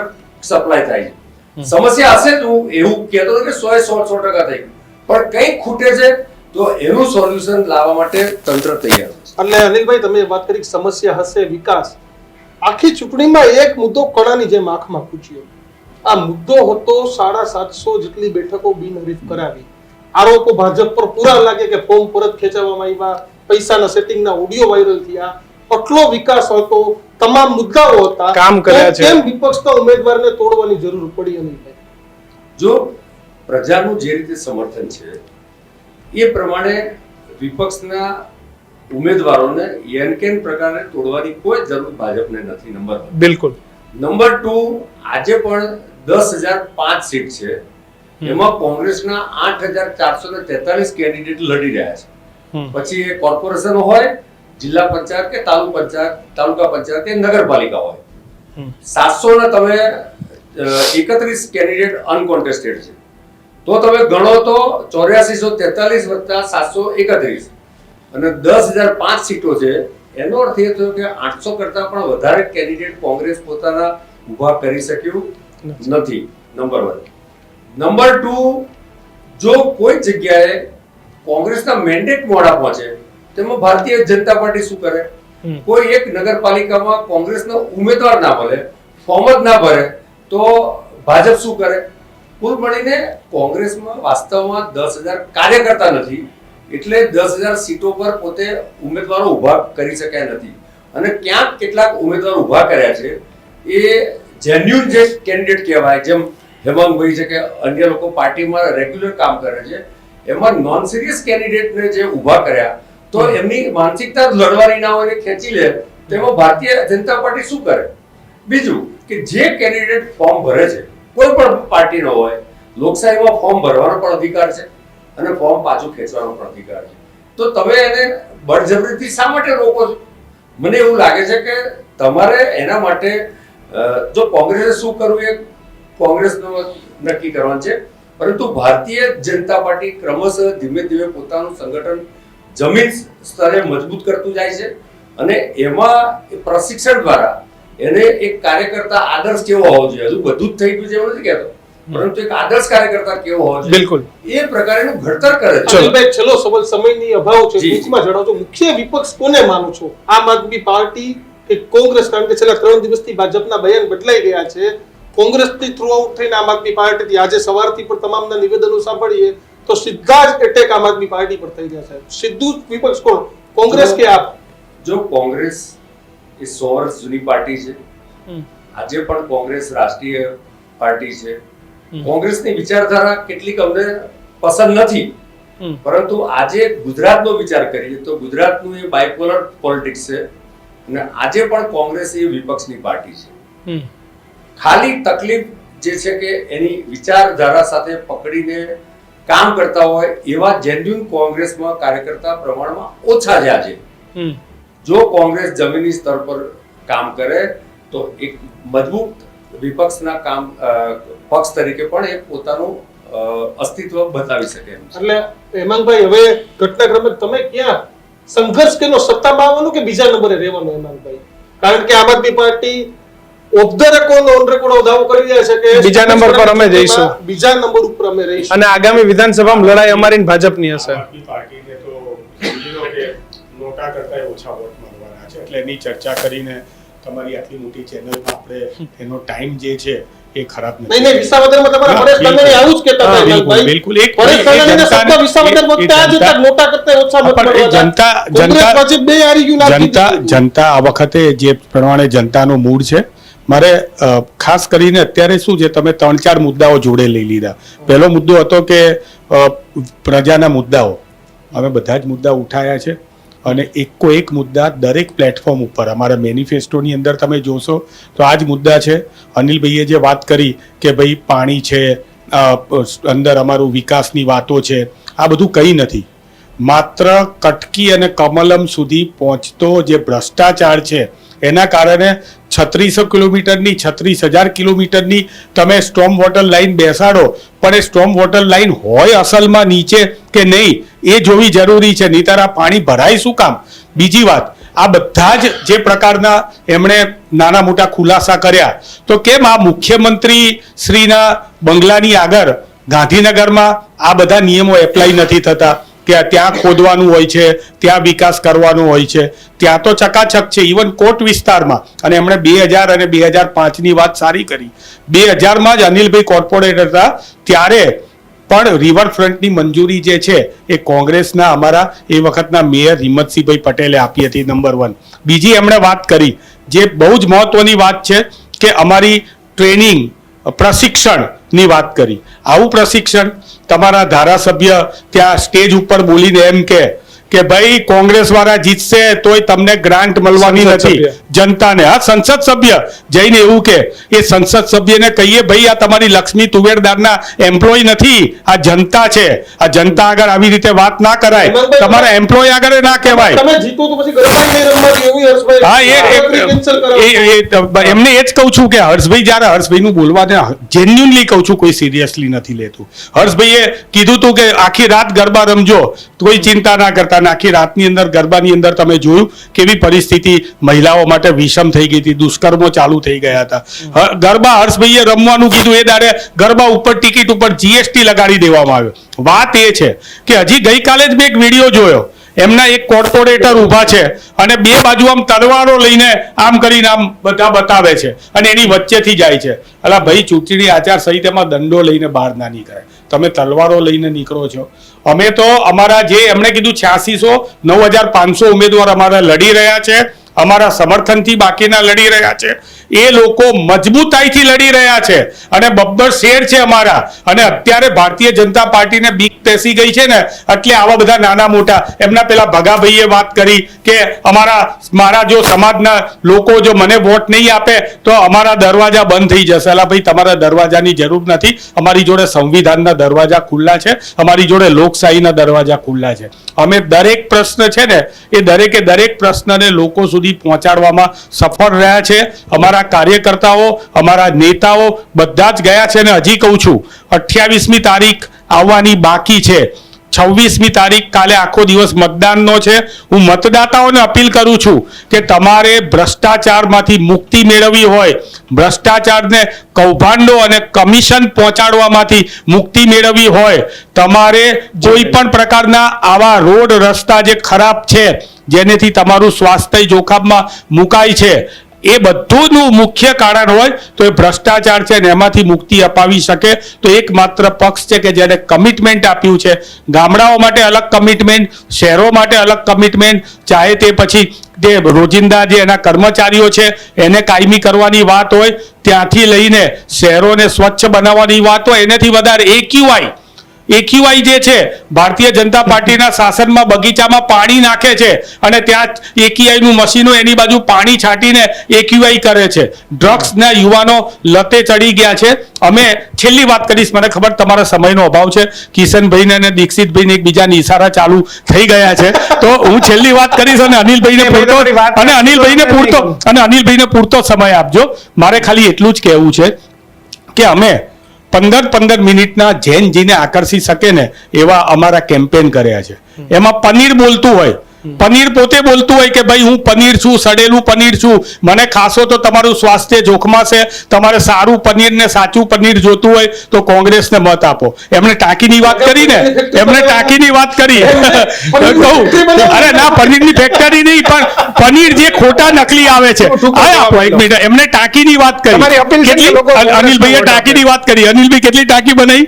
સપ્લાય થાય છે. સમસ્યા હશે તો હું એવું કહેતો હતો કે 100% થઈ ગયું, પણ કંઈક ખૂટે છે તો એનું સોલ્યુશન લાવવા માટે તંત્ર તૈયાર છે. એટલે અનિલભાઈ, તમે વાત કરી સમસ્યા હશે વિકાસ. આખી ચૂંટણીમાં એક મુદ્દો કણાની જેમ આંખમાં પૂછ્યો. આ મુદ્દો હતો 750 જેટલી બેઠકો બિનહરીફ કરાવી. આરોપો ભાજપ પર પૂરા લાગે કે ફોર્મ પરત ખેંચવામાં આવ્યા, પૈસાના સેટિંગના ઓડિયો વાયરલ થયા, આટલો વિકાસ હતો, તમામ મુદ્દાઓ હતા, કામ કર્યા છે. કેમ વિપક્ષના ઉમેદવારને તોડવાની જરૂર પડી અનિલભાઈ? જો પ્રજાનું જે રીતે સમર્થન છે એ પ્રમાણે વિપક્ષના ઉમેદવારોને એનકેન પ્રકારે તોડવાની કોઈ જરૂર ભાજપને નથી. નંબર 1. બિલકુલ. નંબર 2, આજે પણ 10,005 સીટ છે, એમાં કોંગ્રેસના 8,443 કેન્ડિડેટ લડી રહ્યા છે. પછી એ કોર્પોરેશન હોય, જિલ્લા પંચાયત કે તાલુકા પંચાયત કે નગરપાલિકા હોય, 700 ને તમે 31 કેન્ડિડેટ અનકોન્ટેસ્ટેડ છે. તો તમે ગણો તો 8443 વત્તા 731 અને 10,005 સીટો છે. એનો અર્થ એ થયો કે 800 કરતા પણ વધારે કેન્ડિડેટ કોંગ્રેસ પોતાના ઊભા કરી શક્યું નથી. નંબર 1. નંબર 2, જો કોઈ જગ્યાએ કોંગ્રેસના મેન્ડેટ મોડા પહોંચે તેમાં ભારતીય જનતા પાર્ટી શું કરે? કોઈ એક નગરપાલિકામાં કોંગ્રેસનો ઉમેદવાર ના મળે, ફોર્મ જ ના ભરે, તો ભાજપ શું કરે? કુલ મળીને કોંગ્રેસમાં વાસ્તવમાં 10,000 કાર્યકર્તા નથી, એટલે 10,000 સીટો પર પોતે ઉમેદવારો ઉભા કરી શક્યા નથી. અને ક્યાંક કેટલાક ઉમેદવારો ઉભા કર્યા છે એ જેન્યુઅન જે કેન્ડિડેટ કહેવાય, જેમ હેમાંગભાઈ છે કે અન્ય લોકો પાર્ટીમાં રેગ્યુલર કામ કરે છે, એમાં નોન સિરિયસ કેન્ડિડેટને જે ઉભા કર્યા તો એમની માનસિકતા લડવાની ના હોય, ખેંચી લે. તો એમાં ભારતીય જનતા પાર્ટી શું કરે? બીજું કે જે કેન્ડિડેટ ફોર્મ ભરે છે, કોઈ પણ પાર્ટીનો હોય, લોકશાહીમાં ફોર્મ ભરવાનો પણ અધિકાર છે અને ફોર્મ પાછું ખેંચવાનો પણ અધિકાર છે. તો તમે એને બળજબરીથી શા માટે રોકો છો? મને એવું લાગે છે કે તમારે એના માટે જો કોંગ્રેસે શું કરવું એ કોંગ્રેસનો નક્કી કરવાનું છે, પરંતુ ભારતીય જનતા પાર્ટી ક્રમશઃ ધીમે ધીમે પોતાનું સંગઠન જમીન સ્તરે મજબૂત કરતું જાય છે. અને એમાં પ્રશિક્ષણ દ્વારા એને એક કાર્યકર્તા આદર્શ કેવો હોવો જોઈએ, હજુ બધું જ થઈ ગયું છે એવું નથી કહેતો, પરંતુ એક આદર્શ કાર્યકર્તા કેવો હોવો જોઈએ, બિલકુલ એ પ્રકારનું ઘડતર કરે છે. અનિલભાઈ, છેલ્લો સવાલ, સમયની અભાવ છે, ટૂંકમાં જણાવજો, મુખ્ય વિપક્ષ કોને માનો છો? આમ આદમી પાર્ટી કે કોંગ્રેસ? કારણ કે છેલ્લા 3 દિવસથી ભાજપના બયાન બદલાઈ ગયા છે. કોંગ્રેસથી થ્રુ આઉટ થઈને આમ આદમી પાર્ટીથી આજે સવારથી પણ તમામના નિવેદનો સાંભળીએ તો સીધા જ એટેક આમ આદમી પાર્ટી પર થઈ રહ્યા છે. સીધું વિપક્ષ કોણ, કોંગ્રેસ કે આપ? જો કોંગ્રેસ એ 100 વર્ષ જૂની પાર્ટી છે, આજે પણ કોંગ્રેસ રાષ્ટ્રીય પાર્ટી છે. કોંગ્રેસની વિચારધારા કેટલીક અમને પસંદ નથી, પરંતુ આજે ગુજરાતનો વિચાર કરીએ તો ગુજરાતનું એ બાયપોલર પોલિટિક્સ છે અને આજે પણ કોંગ્રેસ એ વિપક્ષની પાર્ટી છે. ખાલી તકલીફ જે છે કે એની વિચારધારા સાથે પકડીને કામ કરતા હોય એવા જેન્યુઅન કોંગ્રેસમાં કાર્યકર્તા પ્રમાણમાં ઓછા છે આજે. જો કોંગ્રેસ જમીની સ્તર પર કામ કરે તો એક મજબૂત વિપક્ષના કામ પક્ષ તરીકે પણ એ પોતાનું અસ્તિત્વ બતાવી શકે એમ છે. એટલે હેમાંગભાઈ, હવે ઘટનાક્રમે તમે ક્યાં સંઘર્ષ કેનો, સત્તામાં આવવાનું કે બીજા નંબરે રહેવાનું હેમાંગભાઈ? કારણ કે Aam Aadmi party off the record on record દાવો કરી રહ્યા છે કે બીજા નંબર પર અમે જઈશું, બીજા નંબર ઉપર અમે રહીશું, અને આગામી વિધાનસભામાં લડાઈ અમારી ભાજપની હશે. આમ આદમી પાર્ટીને તો સમજી લો કે નોટા કરતા ઓછા વોટ મળવાના છે, એટલે એની ચર્ચા કરીને તમારી આટલી મોટી ચેનલમાં આપણે એનો ટાઈમ જે છે એ ખરાબ નહીં નહીં વિસાવદરમાં તમારા પરેશ ધાનાણી આવું જ કહેતા હતા હિમાંકભાઈ. બિલકુલ એક પરેશ ધાનાણીના શબ્દ વિસાવદર વખતે આ જ હતા, નોટા કરતા ઓછા મત પણ એ મળવા હતા. કોંગ્રેસ ભાજપ બે હારી ગયું લાગી જનતા આ વખતે જે પ્રમાણે જનતાનો મૂડ છે, મારે ખાસ કરીને અત્યારે શું છે, તમે 3-4 મુદ્દાઓ જોડે લઈ લીધા. પહેલો મુદ્દો હતો કે પ્રજાના મુદ્દાઓ, અમે બધા જ મુદ્દા ઉઠાયા છે અને એકો એક મુદ્દા દરેક પ્લેટફોર્મ ઉપર અમારા મેનિફેસ્ટોની અંદર તમે જોશો તો આ જ મુદ્દા છે. અનિલભાઈએ જે વાત કરી કે ભાઈ પાણી છે, અંદર અમારું વિકાસની વાતો છે, આ બધું કંઈ નથી. માત્ર કટકી અને કમલમ સુધી પહોંચતો જે ભ્રષ્ટાચાર છે એના કારણે 3600 કિલોમીટરની 36,000 કિલોમીટરની તમે સ્ટોર્મ વોટર લાઈન બેસાડો, પણ એ સ્ટોર્મ વોટર લાઈન હોય અસલમાં નીચે કે નહીં એ જોવી જરૂરી છે, નહીંતર આ પાણી ભરાય શું કામ. બીજી વાત, આ બધા જ જે પ્રકારના એમણે નાના મોટા ખુલાસા કર્યા, તો કેમ આ મુખ્યમંત્રી શ્રીના બંગલાની આગળ ગાંધીનગરમાં આ બધા નિયમો એપ્લાય નથી થતા કે ત્યાં ખોદવાનું હોય છે, ત્યાં વિકાસ કરવાનો હોય છે, ત્યાં તો ચકાચક છે. ઇવન કોટ વિસ્તારમાં, અને એમણે 2000 અને 2005ની વાત સારી કરી. 2000માં જ અનિલભાઈ કોર્પોરેટર હતા ત્યારે પણ રિવરફ્રન્ટની મંજૂરી જે છે એ કોંગ્રેસના અમારા એ વખતના મેયર હિંમતસિંહભાઈ પટેલે આપી હતી, નંબર 1. બીજી એમણે વાત કરી જે બહુ જ મહત્વની વાત છે કે અમારી ટ્રેનિંગ પ્રશિક્ષણની વાત કરી. આવું પ્રશિક્ષણ તમારા ધારાસભ્ય ત્યાં સ્ટેજ ઉપર બોલીને એમ કે ભાઈ કોંગ્રેસ વાળા જીતશે તોય તમને ગ્રાન્ટ મળવાની નથી જનતાને. હા, સંસદ સભ્ય જઈને એવું કે એ સંસદ સભ્યને કહીએ ભાઈ આ તમારી લક્ષ્મી તુવેરદારના એમ્પ્લોય નથી, આ જનતા છે, આ જનતા આગળ આવી રીતે વાત ના કરાય, તમારા એમ્પ્લોય આગળ ના કહેવાય. તમે જીતો તો પછી ગરબા નહીં રમવા એવું હર્ષભાઈ. હા, એમને એ જ કહું છું કે હર્ષભાઈ જ્યારે હર્ષભાઈનું બોલવાને જેન્યુઅનલી કહું છું, કોઈ સિરિયસલી નથી લેતું. હર્ષભાઈએ કીધું હતું કે આખી રાત ગરબા રમજો, કોઈ ચિંતા ના કરતા. આખી રાતની અંદર ગરબાની અંદર તમે જોયું કેવી પરિસ્થિતિ મહિલાઓ માટે વિષમ થઈ ગઈ હતી, દુષ્કર્મો ચાલુ થઈ ગયા હતા. ગરબા હર્ષભાઈએ રમવાનું કીધું એ દાડે ગરબા ઉપર ટિકિટ ઉપર જીએસટી લગાડી દેવામાં આવ્યો. વાત એ છે કે હજી ગઈકાલે જ મેં એક વિડીયો જોયો, એમના એક કોર્પોરેટર ઊભા છે અને બે બાજુ આમ તલવારો લઈને આમ કરીને આમ બધા બતાવે છે અને એની વચ્ચેથી જાય છે. અલા ભાઈ, ચૂંટણી આચાર સંહિતામાં દંડો લઈને બહાર ના નીકળે, તમે તલવારો લઈને નીકળો છો. અમે તો અમારા જે એમણે કીધું 8600 9500 ઉમેદવાર અમારા લડી રહ્યા છે, અમારા સમર્થનથી બાકીના લડી રહ્યા છે. એ લોકો મજબૂતાઈથી લડી રહ્યા છે અને બબ્બર શેર છે અમારા. અને અત્યારે ભારતીય જનતા પાર્ટીને બીક બેસી ગઈ છે ને, એટલે આવા બધા નાના મોટા એમના પેલા ભગાભાઈએ વાત કરી કે મારા જો સમાજના લોકો જો મને વોટ નહીં આપે તો અમારા દરવાજા બંધ થઈ જશે. અલા ભાઈ, તમારા દરવાજાની જરૂર નથી, અમારી જોડે સંવિધાનના દરવાજા ખુલ્લા છે, અમારી જોડે લોકશાહીના દરવાજા ખુલ્લા છે. અમે દરેક પ્રશ્ન છે ને એ દરેકે દરેક પ્રશ્નને લોકો સુધી પહોંચાડવામાં સફળ રહ્યા છે. અમારા કાર્યકર્તાઓ, અમારા નેતાઓ બધા જ ગયા છે. અને હજી કહું છું, 28મી તારીખ આવવાની બાકી છે, 26મી તારીખ કાલે આખો દિવસ મતદાનનો છે. હું મતદાતાઓને અપીલ કરું છું કે તમારે ભ્રષ્ટાચારમાંથી મુક્તિ મેળવવી હોય, ભ્રષ્ટાચારને કૌભાંડો અને કમિશન પહોંચાડવામાંથી મુક્તિ મેળવવી હોય, તમારે કોઈ પણ પ્રકારના આવા રોડ રસ્તા જે ખરાબ છે જેનેથી તમારું સ્વાસ્થ્ય જોખમમાં મુકાય છે, એ બધુંનું મુખ્ય કારણ હોય તો એ ભ્રષ્ટાચાર છે ને એમાંથી મુક્તિ અપાવી શકે તો એકમાત્ર પક્ષ છે કે જેને કમિટમેન્ટ આપ્યું છે. ગામડાઓ માટે અલગ કમિટમેન્ટ, શહેરો માટે અલગ કમિટમેન્ટ, ચાહે તે પછી જે રોજિંદા જે એના કર્મચારીઓ છે એને કાયમી કરવાની વાત હોય, ત્યાંથી લઈને શહેરોને સ્વચ્છ બનાવવાની વાત હોય, એનાથી વધારે એક્યુઆઈ જે છે ભારતીય જનતા પાર્ટીના શાસનમાં બગીચામાં પાણી નાખે છે અને ત્યાં એક્યુઆઈનું મશીનો એની બાજુ પાણી છાંટીને એક્યુઆઈ કરે છે. ડ્રગ્સના યુવાનો લતે ચડી ગયા છે. અમે છેલ્લી વાત કરીશ, મને ખબર તમારા સમયનો અભાવ છે, કિશનભાઈને અને દીક્ષિતભાઈને એકબીજાની ઈશારા ચાલુ થઈ ગયા છે, તો હું છેલ્લી વાત કરીશ અને અનિલભાઈને પૂરતો સમય આપજો. મારે ખાલી એટલું જ કહેવું છે કે અમે 15 મિનિટના જૈનજીને આકર્ષી શકે ને એવા અમારા કેમ્પેન કર્યા છે. એમાં પનીર બોલતું હોય પનીર પોતે બોલતું હોય કે ભાઈ હું પનીર છું, સડેલું પનીર છું, મને ખાશો તો તમારું સ્વાસ્થ્ય જોખમાં છે, તમારે સારું પનીર ને સાચું પનીર જોતું હોય તો કોંગ્રેસને મત આપો. એમણે ટાંકીની વાત કરી ને, એમણે ટાંકીની વાત કરી. કહું અરે ના, પનીરની ફેક્ટરી નહીં, પણ પનીર જે ખોટા નકલી આવે છે. હા આપો એક મિનિટ, એમણે ટાંકીની વાત તમારી અપીલ કરી. છે કે લોકો અનિલભાઈએ ટાંકીની વાત કરી. અનિલભાઈ કેટલી ટાંકી બનાવી?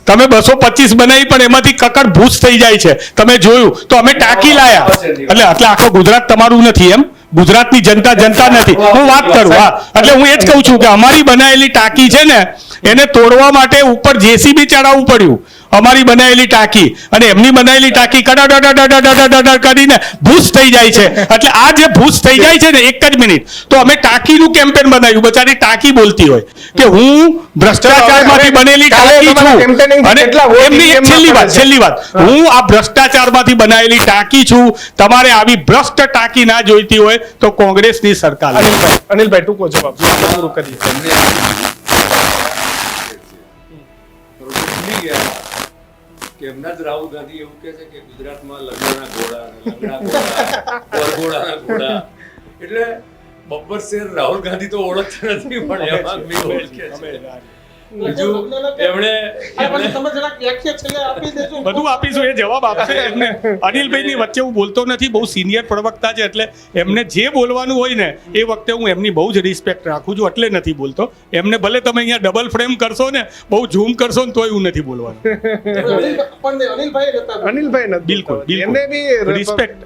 તમે 225 બનાવી, પણ એમાંથી કકડ ભૂસ થઈ જાય છે. તમે જોયું તો અમે ટાંકી લાયા. એટલે આખો ગુજરાત તમારું નથી એમ, ગુજરાતની જનતા નથી. હું વાત કરું. હા, એટલે હું એ જ કહું છું કે અમારી બનાવેલી ટાંકી છે ને, એને તોડવા માટે ઉપર જેસીબી ચડાવવું પડ્યું. અમારી બનાવેલી ટાંકી અને એમની બનાવેલી ટાંકી કડા કરીને ભૂસ થઈ જાય છે. એટલે આ જે ભૂસ થઈ જાય છે ને, એક જ મિનિટ, તો અમે ટાંકીનું કેમ્પેન બનાવ્યું. બચારી ટાંકી બોલતી હોય કે હું ભ્રષ્ટાચારમાંથી બનેલી ટાંકી છું. અને એમની એક છેલ્લી વાત, હું આ ભ્રષ્ટાચારમાંથી બનાવેલી ટાંકી છું. તમારે આવી ભ્રષ્ટ ટાંકી ના જોઈતી હોય તો કોંગ્રેસની સરકાર. અનિલભાઈ ટૂંકો જવાબ પૂરું કરીએ. કે એમના જ રાહુલ ગાંધી એવું કહે છે કે ગુજરાતમાં લગ્નના ઘોડા અને લંગડા ઘોડા, વરઘોડાના ઘોડા, એટલે બબ્બર શેર રાહુલ ગાંધી તો ઓળખતા નથી, પણ એમાં બી ઓળખે છે. બીજું તમે જરાક વ્યાખ્યા છેલ્લે આપી દેજો. બધું આપીશું, એ જવાબ આપશે એમને. અનિલભાઈની વચ્ચે હું બોલતો નથી, બહુ સિનિયર પ્રવક્તા છે, એટલે એમને જે બોલવાનું હોય ને એ વખતે હું એમની બહુ જ રિસ્પેક્ટ રાખું છું, એટલે નથી બોલતો. એમને ભલે તમે અહીંયા ડબલ ફ્રેમ કરશો ને, બહુ ઝૂમ કરશો ને, તોય હું નથી બોલવાનું. અનિલભાઈ નથી, બિલકુલ, એમને બી રિસ્પેક્ટ.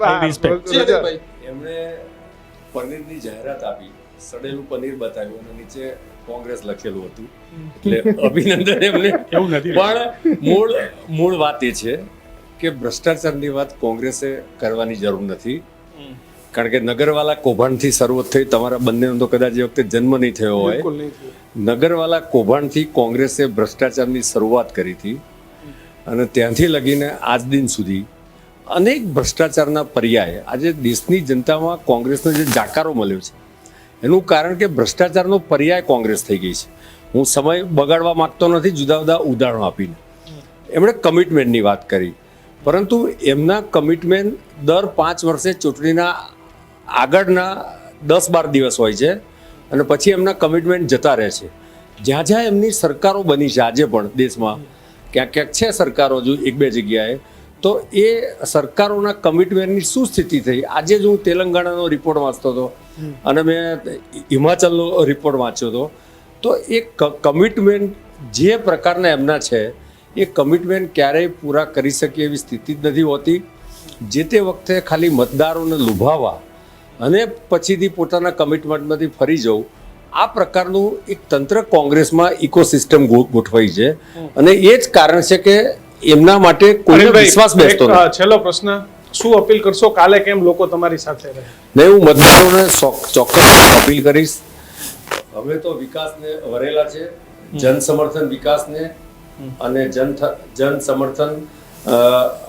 એમણે પનીરની જાહેરાત આપી, સડેલું પનીર બતાવ્યું અને નીચે કોંગ્રેસ લખેલું હતું, એટલે અભિનંદન એમને. એવું નથી, પણ મૂળ વાત એ છે કે ભ્રષ્ટાચારની વાત કોંગ્રેસે કરવાની જરૂર નથી, કારણ કે નગરવાલા કૌભાંડથી શરૂઆત થઈ. તમારા બંનેનો તો કદાચ એ વખતે જન્મ નહીં થયો હોય. નગરવાલા કૌભાંડથી કોંગ્રેસે ભ્રષ્ટાચારની શરૂઆત કરી હતી અને ત્યાંથી લગીને આજ દિન સુધી અનેક ભ્રષ્ટાચારના પર્યાય આજે દેશની જનતામાં કોંગ્રેસનો જે જાકારો મળ્યો છે, એનું કારણ કે ભ્રષ્ટાચારનો પર્યાય કોંગ્રેસ થઈ ગઈ છે. હું સમય બગાડવા માંગતો નથી જુદા જુદા ઉદાહરણો આપીને. એમણે કમિટમેન્ટની વાત કરી, પરંતુ એમના કમિટમેન્ટ દર 5 વર્ષે ચૂંટણીના આગળના 10-12 દિવસ હોય છે અને પછી એમના કમિટમેન્ટ જતા રહે છે. જ્યાં જ્યાં એમની સરકારો બની છે આજે પણ દેશમાં ક્યાંક ક્યાંક છે સરકારો હજુ 1-2 જગ્યાએ, તો એ સરકારોના કમિટમેન્ટની શું સ્થિતિ થઈ. આજે જ હું તેલંગાણાનો રિપોર્ટ વાંચતો હતો અને મેં હિમાચલનો રિપોર્ટ વાંચ્યો હતો, તો એ કમિટમેન્ટ જે પ્રકારના એમના છે એ કમિટમેન્ટ ક્યારેય પૂરા કરી શકે એવી સ્થિતિ જ નથી હોતી. જે તે વખતે ખાલી મતદારોને લુભાવવા અને પછીથી પોતાના કમિટમેન્ટમાંથી ફરી જવું, આ પ્રકારનું એક તંત્ર કોંગ્રેસમાં ઇકોસિસ્ટમ ગોઠવાઈ છે અને એ જ કારણ છે કે એમના માટે કોઈ વિશ્વાસ બેસતો નથી. છેલ્લો પ્રશ્ન, શું અપીલ કરશો? કાલે કેમ લોકો તમારી સાથે રહે? નહીં, હું મતદારોને ચોક્કસ અપીલ કરીશ. અમે તો વિકાસને વરેલા છે, જન સમર્થન વિકાસને અને જન સમર્થન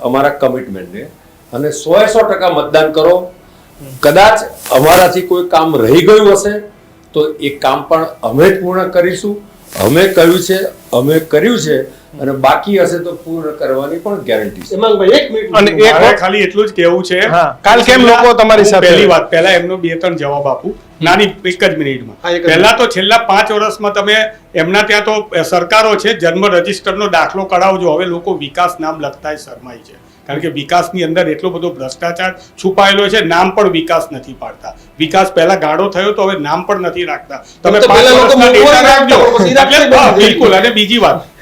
અમારા કમિટમેન્ટને, અને 100% મતદાન કરો. કદાચ અમારાથી કોઈ કામ રહી ગયું હશે તો એ કામ પણ અમે જ પૂર્ણ કરીશું. અમે કહ્યું છે, અમે કર્યું છે, અને બાકી હશે તો પૂર્ણ કરવાની પણ ગેરંટી છે. અને એક ખાલી એટલું જ કહેવું છે, કાલ કેમ લોકો તમારી સાથે? પહેલી વાત, પહેલા એમનો 2-3 જવાબ આપું નાની એક જ મિનિટમાં. પહેલા તો છેલ્લા 5 વર્ષમાં તમે એમના ત્યાં તો સરકારો છે, જન્મ રજીસ્ટરનો દાખલો કઢાવજો. હવે લોકો વિકાસ નામ લખતા શરમાય છે, કારણ કે વિકાસની અંદર એટલો બધો ભ્રષ્ટાચાર છુપાયેલો છે. નામ પણ વિકાસ નથી પાડતા. વિકાસ પહેલા ગાળો થયો તો હવે નામ પણ નથી રાખતા. તમે 5 વર્ષના ડેટા રાખજો. બિલકુલ.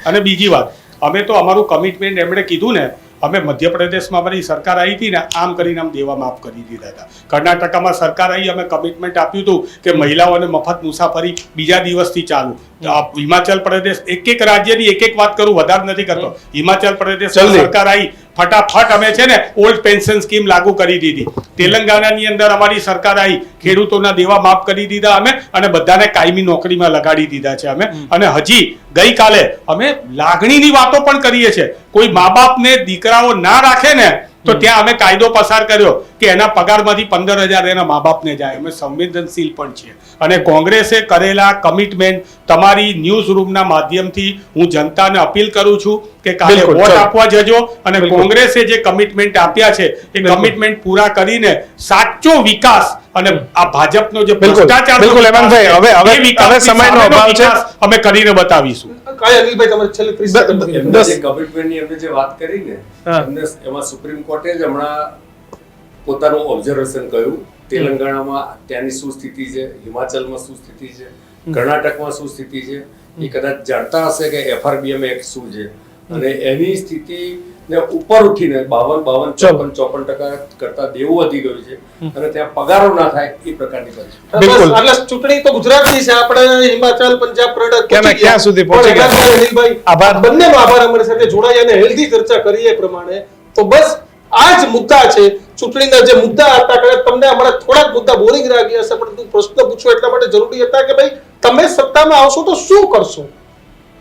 અને બીજી વાત, અમે તો અમારું કમિટમેન્ટ એમણે કીધું ને, અમે મધ્યપ્રદેશમાં અમારી સરકાર આવી હતી ને, આમ કરીને આમ દેવા માફ કરી દીધા હતા. કર્ણાટકામાં સરકાર આવી, અમે કમિટમેન્ટ આપ્યું હતું કે મહિલાઓને મફત મુસાફરી બીજા દિવસથી ચાલુ. હિમાચલ પ્રદેશ, એક રાજ્યની એક વાત કરું, વધારે નથી કરતો. હિમાચલ પ્રદેશ સરકાર આવી, ફટાફટ અમે છે ને ઓલ્ડ પેન્શન સ્કીમ લાગુ કરી દીધી. તેલંગાણાની અંદર અમારી સરકાર આવી, ખેડૂતોના દેવા માફ કરી દીધા અમે, અને બધાને કાયમી નોકરીમાં લગાડી દીધા છે અમે. અને હજી ગઈકાલે અમે લાગણીની વાતો પણ કરીએ છીએ. કોઈ મા બાપને દીકરાઓ ના રાખે ને તો ત્યાં અમે કાયદો પસાર કર્યો કે એના પગારમાંથી 15,000 એના મા બાપને જાય. અમે સંવેદનશીલ પણ છીએ અને કોંગ્રેસે કરેલા કમિટમેન્ટ તમારી ન્યૂઝ રૂમના માધ્યમથી હું જનતાને અપીલ કરું છું કે કાલે બિલકુલ, વોટ ચલો. આપવા જજો અને બિલકુલ. કોંગ્રેસે જે કમિટમેન્ટ આપ્યા છે એ બિલકુલ. કમિટમેન્ટ પૂરા કરીને સાચો વિકાસ અને આ ભાજપનો જે બિલકુલ, ભ્રષ્ટાચારનો બિલકુલ, વિકાસ હેમંતભાઈ, છે, હવે એ વિકાસની સમયનો સામેનો અભાવ છે. વિકાસ અમે કરીને બતાવીશું. કાંઈ અનિલભાઈ તમારે છેલ્લે 30 સેકન્ડ એમને દસ. જે કમિટમેન્ટની એમને જે વાત કરી ને હા. એમને એમાં સુપ્રીમ કોર્ટે જ હમણાં પોતાનું ઓબ્ઝર્વેશન કહ્યું તેલંગાણામાં ત્યાંની શું સ્થિતિ છે, હિમાચલમાં શું સ્થિતિ છે, કર્ણાટકમાં શું સ્થિતિ છે, એ કદાચ જાણતા હશે કે FRBM એક્ટ શું છે અને એની સ્થિતિ ને ઉપર ઉઠીને 52-54% કરતા દેવું વધી ગયું છે અને ત્યાં પગારો ના થાય એ પ્રકારની પરિસ્થિતિ. બિલકુલ. એટલે ચૂંટણી તો ગુજરાતની છે, આપણે હિમાચલ, પંજાબ, કર્ણાટક ક્યાં પહોંચી ક્યાં સુધી પહોંચી ગયા? પણ અનિલભાઈ, આભાર. બંનેનો આભાર અમારી સાથે જોડાઈ અને હેલ્ધી ચર્ચા કરી એ પ્રમાણે. તો બસ આ જ મુદ્દા છે ચૂંટણીના જે મુદ્દા હતા. કદાચ તમને હમણાં થોડાક મુદ્દા બોરિંગ લાગ્યા હશે, પણ પ્રશ્ન પૂછવો એટલા માટે જરૂરી હતા કે ભાઈ તમે સત્તામાં આવશો તો શું કરશો.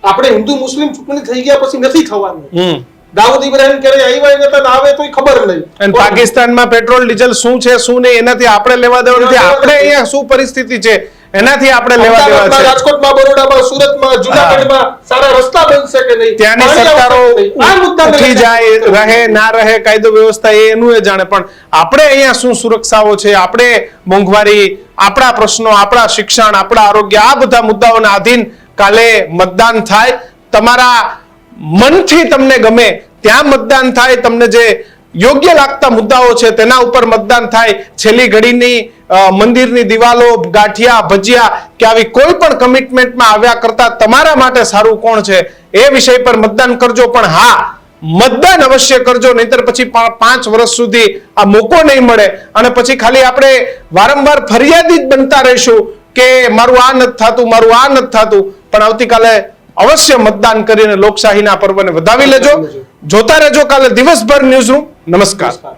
આપણે હિન્દુ મુસ્લિમ ચૂંટણી થઈ ગયા પછી નથી થવાનું. દાઉદ ઇબ્રાહિમ ક્યારે આવ્યા નતા ને આવે તોય ખબર નહીં. અને પાકિસ્તાનમાં પેટ્રોલ ડીઝલ શું છે શું નહીં એનાથી આપણે લેવા દેવા નથી. આપણે અહીંયા શું પરિસ્થિતિ છે એનાથી આપણે લેવા દેવા અમદાવાદમાં, છે. રાજકોટમાં, બરોડામાં, સુરતમાં, જુનાગઢમાં સારા રસ્તા બનશે કે નહીં, ત્યાંની પાણી સરકારો આવશે કે નહીં? આ મુદ્દાને ઉઠી લઈને જાય રહે ના રહે કાયદો વ્યવસ્થા એનું એ જાણે, પણ આપણે અહીંયા શું સુરક્ષાઓ છે, આપણે મોંઘવારી, આપણા પ્રશ્નો, આપણા શિક્ષણ, આપણા આરોગ્ય, આ બધા મુદ્દાઓના આધીન કાલે મતદાન થાય. તમારા મનથી તમને ગમે ત્યાં મતદાન થાય. તમને જે યોગ્ય લાગતા મુદ્દાઓ છે તેના ઉપર મતદાન થાય. છેલ્લી ઘડીની મંદિરની દિવાલો, ગાંઠિયા, ભજીયા કે આવી કોઈ પણ કમિટમેન્ટમાં આવ્યા કરતા તમારા માટે સારું કોણ છે એ વિષય પર મતદાન કરજો. પણ હા, મતદાન અવશ્ય કરજો, નહીતર પછી 5 વર્ષ સુધી આ મોકો નહીં મળે અને પછી ખાલી આપણે વારંવાર ફરિયાદી જ બનતા રહીશું કે મારું આ નથી થતું, મારું આ નથી થતું. પણ આવતીકાલે અવશ્ય મતદાન કરીને લોકશાહીના પર્વને વધાવી લેજો. જોતા રહેજો કાલે દિવસભર ન્યૂઝરૂમ. નમસ્કાર. નમસ્કાર.